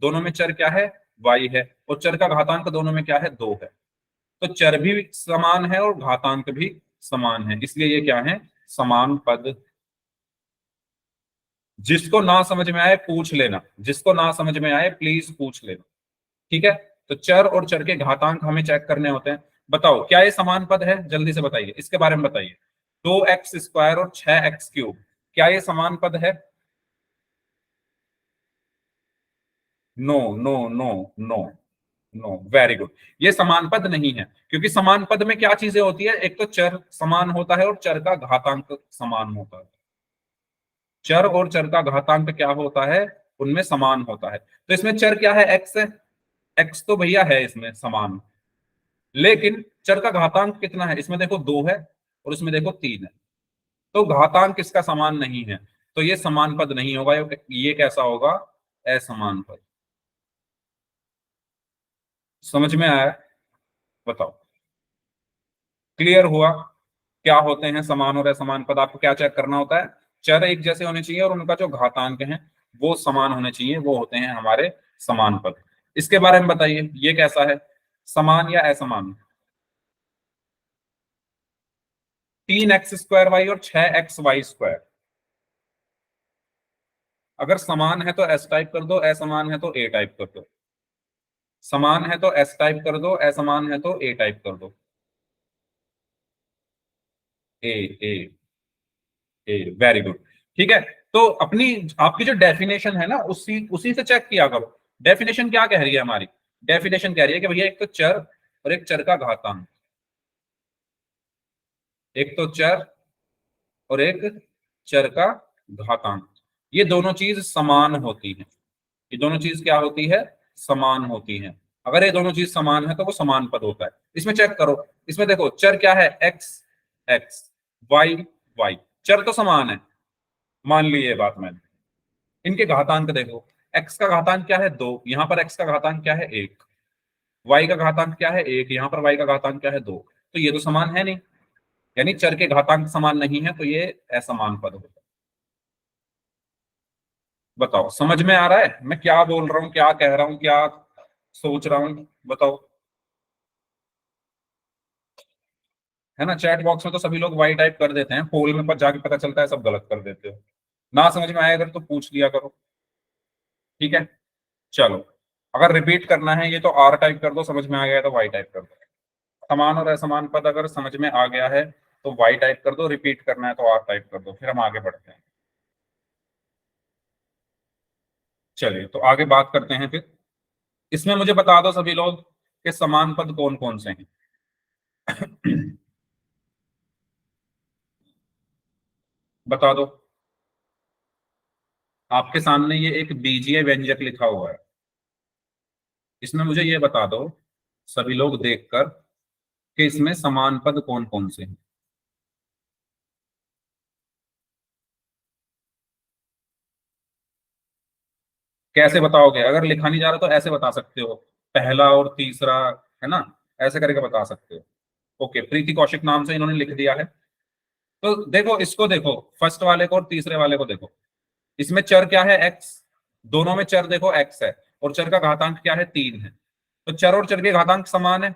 दोनों में चर क्या है? y है। और चर का घातांक दोनों में क्या है? 2 है। तो चर भी समान है और घातांक भी समान है, इसलिए ये क्या है? समान पद। जिसको ना समझ में आए पूछ लेना, जिसको ना समझ में आए प्लीज पूछ लेना। ठीक है, तो चर और चर के घातांक हमें चेक करने होते हैं। बताओ, क्या ये समान पद है? जल्दी से बताइए, इसके बारे में बताइए। 2x² और 6x3, क्या ये समान पद है? No no no no no, very good. ये समान पद नहीं है, क्योंकि समान पद में क्या चीजें होती है? एक तो चर समान होता है और चर का घातांक समान होता है। चर और चर का घातांक क्या होता है? उनमें समान होता है। तो इसमें चर क्या है? एक्स है। एक्स तो भैया है इसमें समान, लेकिन चर का घातांक कितना है? इसमें देखो 2 है, और इसमें देखो 3 है। तो घातांक इसका समान नहीं है, तो ये समान पद नहीं होगा। ये कैसा होगा? असमान पद। समझ में आया? बताओ, क्लियर हुआ? क्या होते हैं समान और असमान पद? आपको क्या चेक करना होता है? चर एक जैसे होने चाहिए और उनका जो घातांक है वो समान होने चाहिए, वो होते हैं हमारे समान पद। इसके बारे में बताइए, ये कैसा है, समान या असमान? 3x² y और 6xy²। अगर समान है तो एस टाइप कर दो, असमान है तो ए टाइप कर दो। समान है तो एस टाइप कर दो, असमान है तो ए टाइप कर दो। ए, ए, ए, वेरी गुड। ठीक है, तो अपनी आपकी जो डेफिनेशन है ना, उसी उसी से चेक किया करो। डेफिनेशन क्या कह रही है हमारी? डेफिनेशन कह रही है कि भैया एक तो चर और एक चर का घातांक, एक तो चर और एक चर का घातांक, ये दोनों चीज समान होती हैं। ये दोनों चीज क्या होती है? समान होती हैं। अगर ये दोनों चीज समान है तो वो समान पद होता है। इसमें चेक करो, इसमें देखो चर क्या है, एक्स एक्स, वाई वाई, चर तो समान है, मान ली ये बात मैंने। इनके घातांक देखो, एक्स का घातांक क्या है, 2, यहां पर एक्स का घातांक क्या है, 1। वाई का घातांक क्या है, 1, यहां पर वाई का घातांक क्या है, 2। तो ये तो समान है नहीं, यानी चर के घातांक समान नहीं है, तो ये असमान पद होता है। बताओ, समझ में आ रहा है मैं क्या बोल रहा हूँ, क्या कह रहा हूँ, क्या सोच रहा हूँ? बताओ। है ना, चैट बॉक्स में तो सभी लोग वाई टाइप कर देते हैं, पोल में पर जाके पता चलता है सब गलत कर देते हो। ना समझ में आया अगर तो पूछ लिया करो। ठीक है, चलो। अगर रिपीट करना है ये तो आर टाइप कर दो, समझ में आ गया तो वाई टाइप कर दो। समान और असमान पद अगर समझ में आ गया है तो वाई टाइप कर दो, रिपीट करना है तो आर टाइप कर दो, फिर हम आगे बढ़ते हैं। चलिए, तो आगे बात करते हैं फिर। इसमें मुझे बता दो सभी लोग कि समान पद कौन कौन से हैं। बता दो। आपके सामने ये एक बीजीय व्यंजक लिखा हुआ है, इसमें मुझे ये बता दो सभी लोग देखकर कि इसमें समान पद कौन कौन से हैं। कैसे बताओगे? अगर लिखा नहीं जा रहा तो ऐसे बता सकते हो, पहला और तीसरा, है ना, ऐसे करके बता सकते हो। ओके, प्रीति कौशिक नाम से इन्होंने लिख दिया है। तो देखो, इसको देखो, फर्स्ट वाले को और तीसरे वाले को देखो। इसमें चर क्या है, एक्स। दोनों में चर देखो एक्स है, और चर का घातांक क्या है, 3 है। तो चर और चर के घातांक समान है।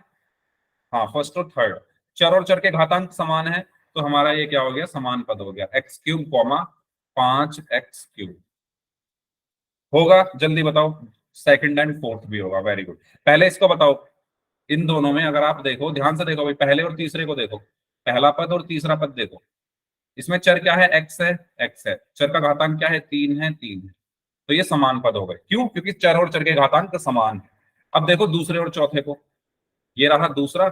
हाँ, फर्स्ट और थर्ड, चर और चर के घातांक समान है। तो हमारा ये क्या हो गया, समान पद हो गया, x³ कॉमा 5x³ होगा। जल्दी बताओ, सेकंड एंड फोर्थ भी होगा, वेरी गुड। पहले इसको बताओ, इन दोनों में अगर आप देखो, ध्यान से देखो भाई, पहले और तीसरे को देखो, पहला पद और तीसरा पद देखो। इसमें चर क्या है, एक्स है, एक्स है, चर का घातांक क्या है, 3 है, 3 है। तो ये समान पद हो गए, क्यों? क्योंकि चर और चर के घातांक समान है। अब देखो दूसरे और चौथे को, ये रहा दूसरा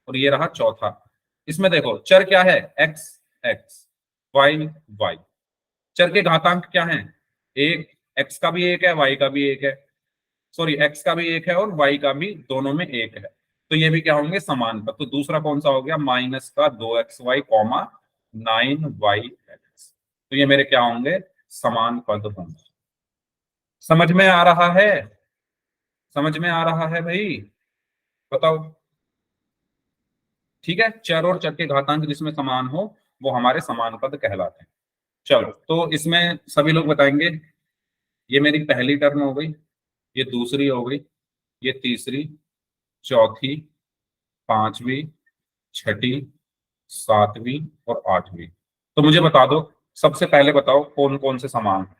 और ये रहा चौथा। इसमें देखो चर क्या है, एक्स एक्स, वाई वाई, चर के घातांक क्या है, एक, एक्स का भी एक है, वाई का भी एक है, सॉरी एक्स का भी एक है और वाई का भी, दोनों में एक है। तो ये भी क्या होंगे, समान पद। तो दूसरा कौन सा हो गया, माइनस का 2xy कॉमा 9y x। तो ये मेरे क्या होंगे, समान पद होंगे। समझ में आ रहा है? समझ में आ रहा है भाई? बताओ। ठीक है, चर और चर के घातांक जिसमें समान हो वो हमारे समान पद कहलाते हैं। चलो, तो इसमें सभी लोग बताएंगे, ये मेरी पहली टर्म हो गई, ये दूसरी हो गई, ये तीसरी, चौथी, पांचवी, छठी, सातवीं और आठवीं। तो मुझे बता दो, सबसे पहले बताओ कौन कौन से समान हैं?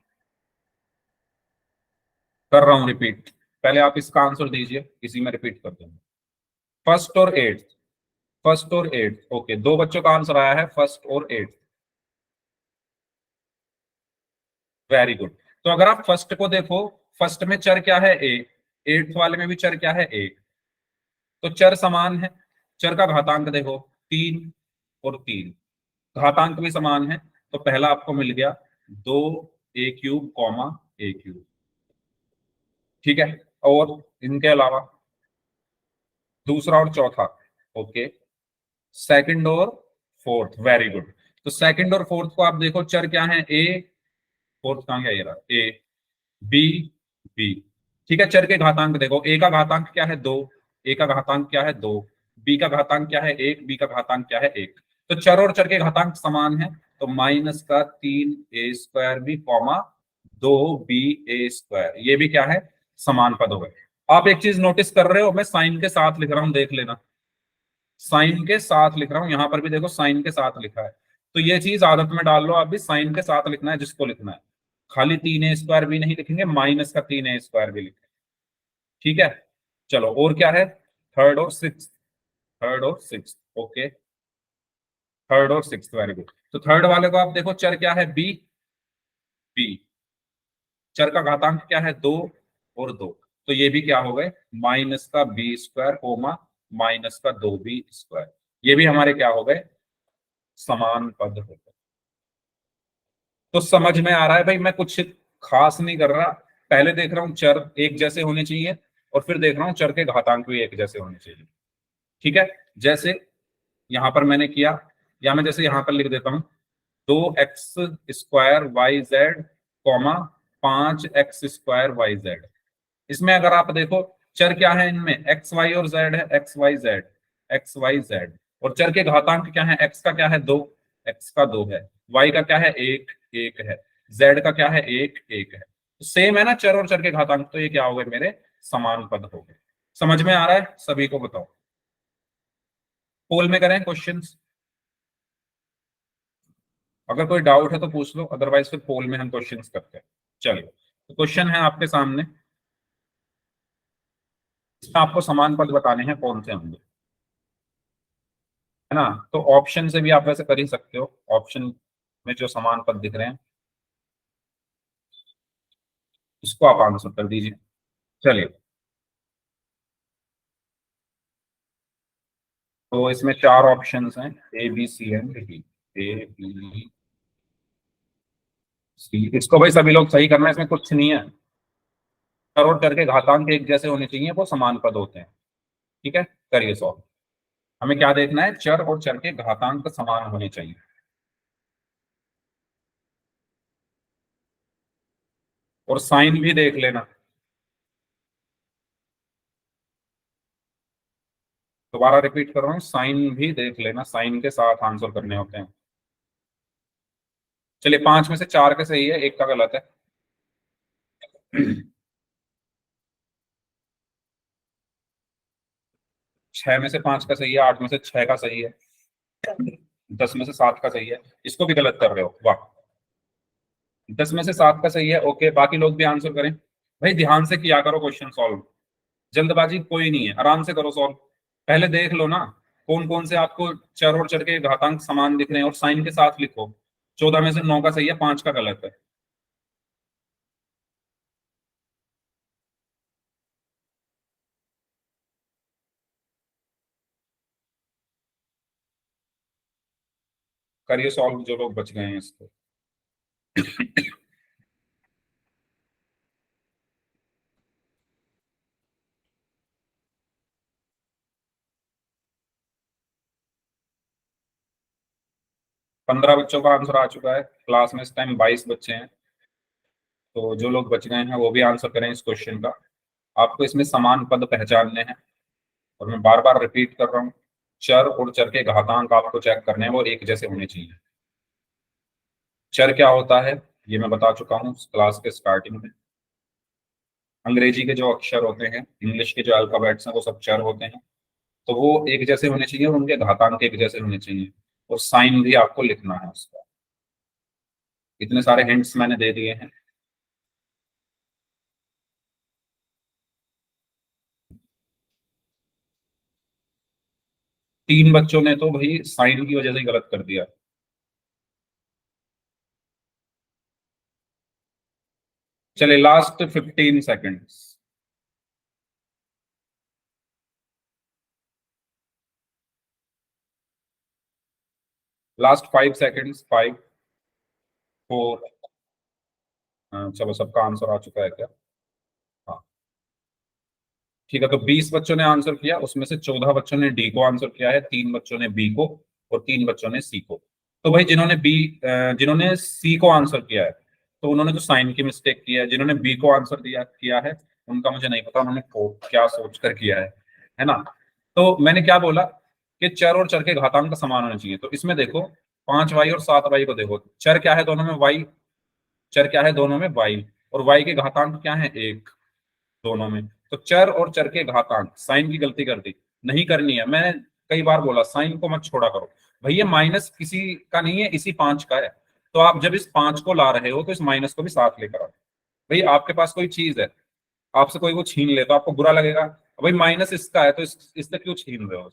कर रहा हूं रिपीट, पहले आप इसका आंसर दीजिए, इसी में रिपीट कर दूंगा। फर्स्ट और एट्थ, फर्स्ट और एट्थ, ओके, दो बच्चों का आंसर आया है फर्स्ट और एट्थ, वेरी गुड। तो अगर आप फर्स्ट को देखो, फर्स्ट में चर क्या है, ए, एट्थ वाले में भी चर क्या है, ए। तो चर समान है, चर का घातांक देखो, 3 और 3, घातांक भी समान है। तो पहला आपको मिल गया 2a³ कॉमा a³। ठीक है, और इनके अलावा दूसरा और चौथा, ओके, सेकंड और फोर्थ, वेरी गुड। तो सेकंड और फोर्थ को आप देखो, चर क्या है, ए, फोर्थ कहां गया, ये रहा, ए, बी, बी। ठीक है, चर के घातांक देखो, ए का घातांक क्या है, 2, ए का घातांक क्या है 2, बी का घातांक क्या है 1, बी का घातांक क्या है 1। तो चर और चर के घातांक समान है, तो माइनस का 3a² भी कॉमा 2ba², ये भी क्या है समान पद हो गए। आप एक चीज नोटिस कर रहे हो, मैं साइन के साथ लिख रहा हूं, देख लेना साइन के साथ लिख रहा हूं, यहां पर भी देखो साइन के साथ लिखा है। तो ये चीज आदत में डाल लो आप भी, साइन के साथ लिखना है जिसको लिखना है, खाली 3a² भी नहीं लिखेंगे, माइनस का 3a² भी लिखेंगे। ठीक है, चलो और क्या है, थर्ड और सिक्स, थर्ड और सिक्स, ओके, थर्ड और सिक्स, वेरी गुड। तो थर्ड वाले को आप देखो, चर क्या है बी, बी, चर का घातांक क्या है 2 और 2, तो ये भी क्या हो गए माइनस का b² कोमा माइनस का 2b², ये भी हमारे क्या हो गए समान पद हो गए। तो समझ में आ रहा है भाई, मैं कुछ खास नहीं कर रहा, पहले देख रहा हूं चर एक जैसे होने चाहिए, और फिर देख रहा हूं चर के घातांक भी एक जैसे होने चाहिए। ठीक है, जैसे यहां पर मैंने किया, या मैं जैसे यहां पर लिख देता हूं 2x² YZ comma 5x² YZ। इसमें अगर आप देखो चर क्या है, इनमें एक्स वाई और जेड है, XYZ, XYZ, और चर के घातांक क्या है, एक्स का क्या है 2, एक्स का 2 है, वाई का क्या है 1, 1 है, जेड का क्या है 1, 1 है। तो सेम है ना चर और चर के घातांक, तो ये क्या हो गए मेरे समान पद हो गए। समझ में आ रहा है सभी को, बताओ पोल में करें क्वेश्चंस, अगर कोई डाउट है तो पूछ लो, अदरवाइज फिर पोल में हम क्वेश्चंस करते हैं। चलिए, तो क्वेश्चन है आपके सामने, इसमें आपको समान पद बताने हैं कौन से होंगे, है ना। तो ऑप्शन से भी आप वैसे कर ही सकते हो, ऑप्शन में जो समान पद दिख रहे हैं उसको आप आंसर कर दीजिए। चलिए, तो इसमें चार ऑप्शंस हैं, A B C and D, A B C, इसको भाई सभी लोग सही करना है, इसमें कुछ नहीं है, चर और चर के घातांक एक जैसे होने चाहिए, वो समान पद होते हैं। ठीक है, करिए सॉल्व। हमें क्या देखना है, चर और चर के घातांक समान होने चाहिए। और साइन भी देख लेना, दोबारा रिपीट कर रहा हूँ, साइन भी देख लेना, साइन के साथ आंसर करने होते हैं। चलिए, पांच में से चार के सही है, एक का गलत है। 6 में से 5 का सही है, 8 में से 6 का सही है, 10 में से 7 का सही है, इसको भी गलत कर रहे हो, वाह। 10 में से 7 का सही है, ओके, बाकी लोग भी आंसर करें। भाई ध्यान से किया करो क्वेश्चन सॉल्व, जल्दबाजी कोई नहीं है, आराम से करो सॉल्व। पहले देख लो ना कौन कौन से आपको चर और चर के घातांक समान दिख रहे हैं, और साइन के साथ लिखो। 14 में से 9 का सही है, 5 का गलत है। करिए सॉल्व जो लोग बच गए हैं इसको। 15 बच्चों का आंसर आ चुका है, क्लास में इस टाइम 22 बच्चे हैं, तो जो लोग बच गए हैं वो भी आंसर करें इस क्वेश्चन का। आपको इसमें समान पद पहचानने हैं, और मैं बार बार रिपीट कर रहा हूँ, चर और चर के घातांक आपको चेक करने हैं, वो एक जैसे होने चाहिए। चर क्या होता है ये मैं बता चुका हूँ क्लास के स्टार्टिंग में, अंग्रेजी के जो अक्षर होते हैं, इंग्लिश के जो अल्फाबेट्स हैं, वो सब चर होते हैं, तो वो एक जैसे होने चाहिए और उनके घातांक एक जैसे होने चाहिए, और साइन भी आपको लिखना है उसका। इतने सारे हिंट्स मैंने दे दिए हैं। 3 बच्चों ने तो भाई साइन की वजह से ही गलत कर दिया। चलिए, लास्ट 15 सेकेंड्स। लास्ट 5 सेकेंड्स, 5, 4, चलो सबका आंसर आ चुका है क्या? हाँ, ठीक है, तो 20 बच्चों ने आंसर किया, उसमें से 14 बच्चों ने डी को आंसर किया है, 3 बच्चों ने बी को, और 3 बच्चों ने सी को। तो भाई जिन्होंने सी को आंसर किया है, तो उन्होंने तो साइन की मिस्टेक की है, जिन्होंने बी को आंसर दिया किया है उनका मुझे नहीं पता उन्होंने क्या सोच कर किया है। है ना। तो मैंने क्या बोला कि चर और चर के घातांक का समान होना चाहिए। तो इसमें देखो 5y और 7y को देखो, चर क्या है दोनों में y, चर क्या है दोनों में y, और y के घातांक क्या है 1 दोनों में। तो चर और चर के घातांक, साइन की गलती कर दी, नहीं करनी है। मैंने कई बार बोला साइन को मत छोड़ा करो भैया, माइनस किसी का नहीं है, इसी 5 का है। तो आप जब इस 5 को ला रहे हो तो इस माइनस को भी साथ लेकर आओ। भाई आपके पास कोई चीज है, आपसे कोई वो छीन ले तो आपको बुरा लगेगा। भाई माइनस इसका है तो इससे क्यों छीन रहे हो?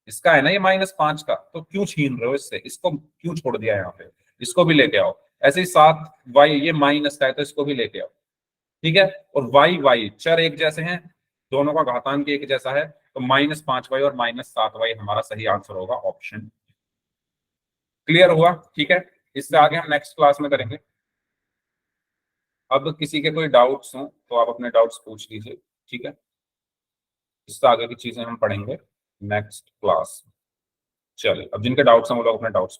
इसका है ना ये -5 का, तो क्यों छीन रहे हो इससे? इसको क्यों छोड़ दिया यहाँ पे? इसको भी लेके आओ। ऐसे ही 7y ये माइनस का है तो इसको भी लेके आओ। ठीक है। और y चर एक जैसे हैं, दोनों का घातांक एक जैसा है, तो -5y और -7y हमारा सही आंसर होगा ऑप्शन। क्लियर हुआ? ठीक है। इससे आगे हम नेक्स्ट क्लास में करेंगे। अब किसी के कोई डाउट्स हो तो आप अपने डाउट्स पूछ लीजिए। ठीक है। इससे आगे की चीजें हम पढ़ेंगे नेक्स्ट क्लास। चलिए, अब जिनके डाउट्स हैं वो लोग अपने डाउट्स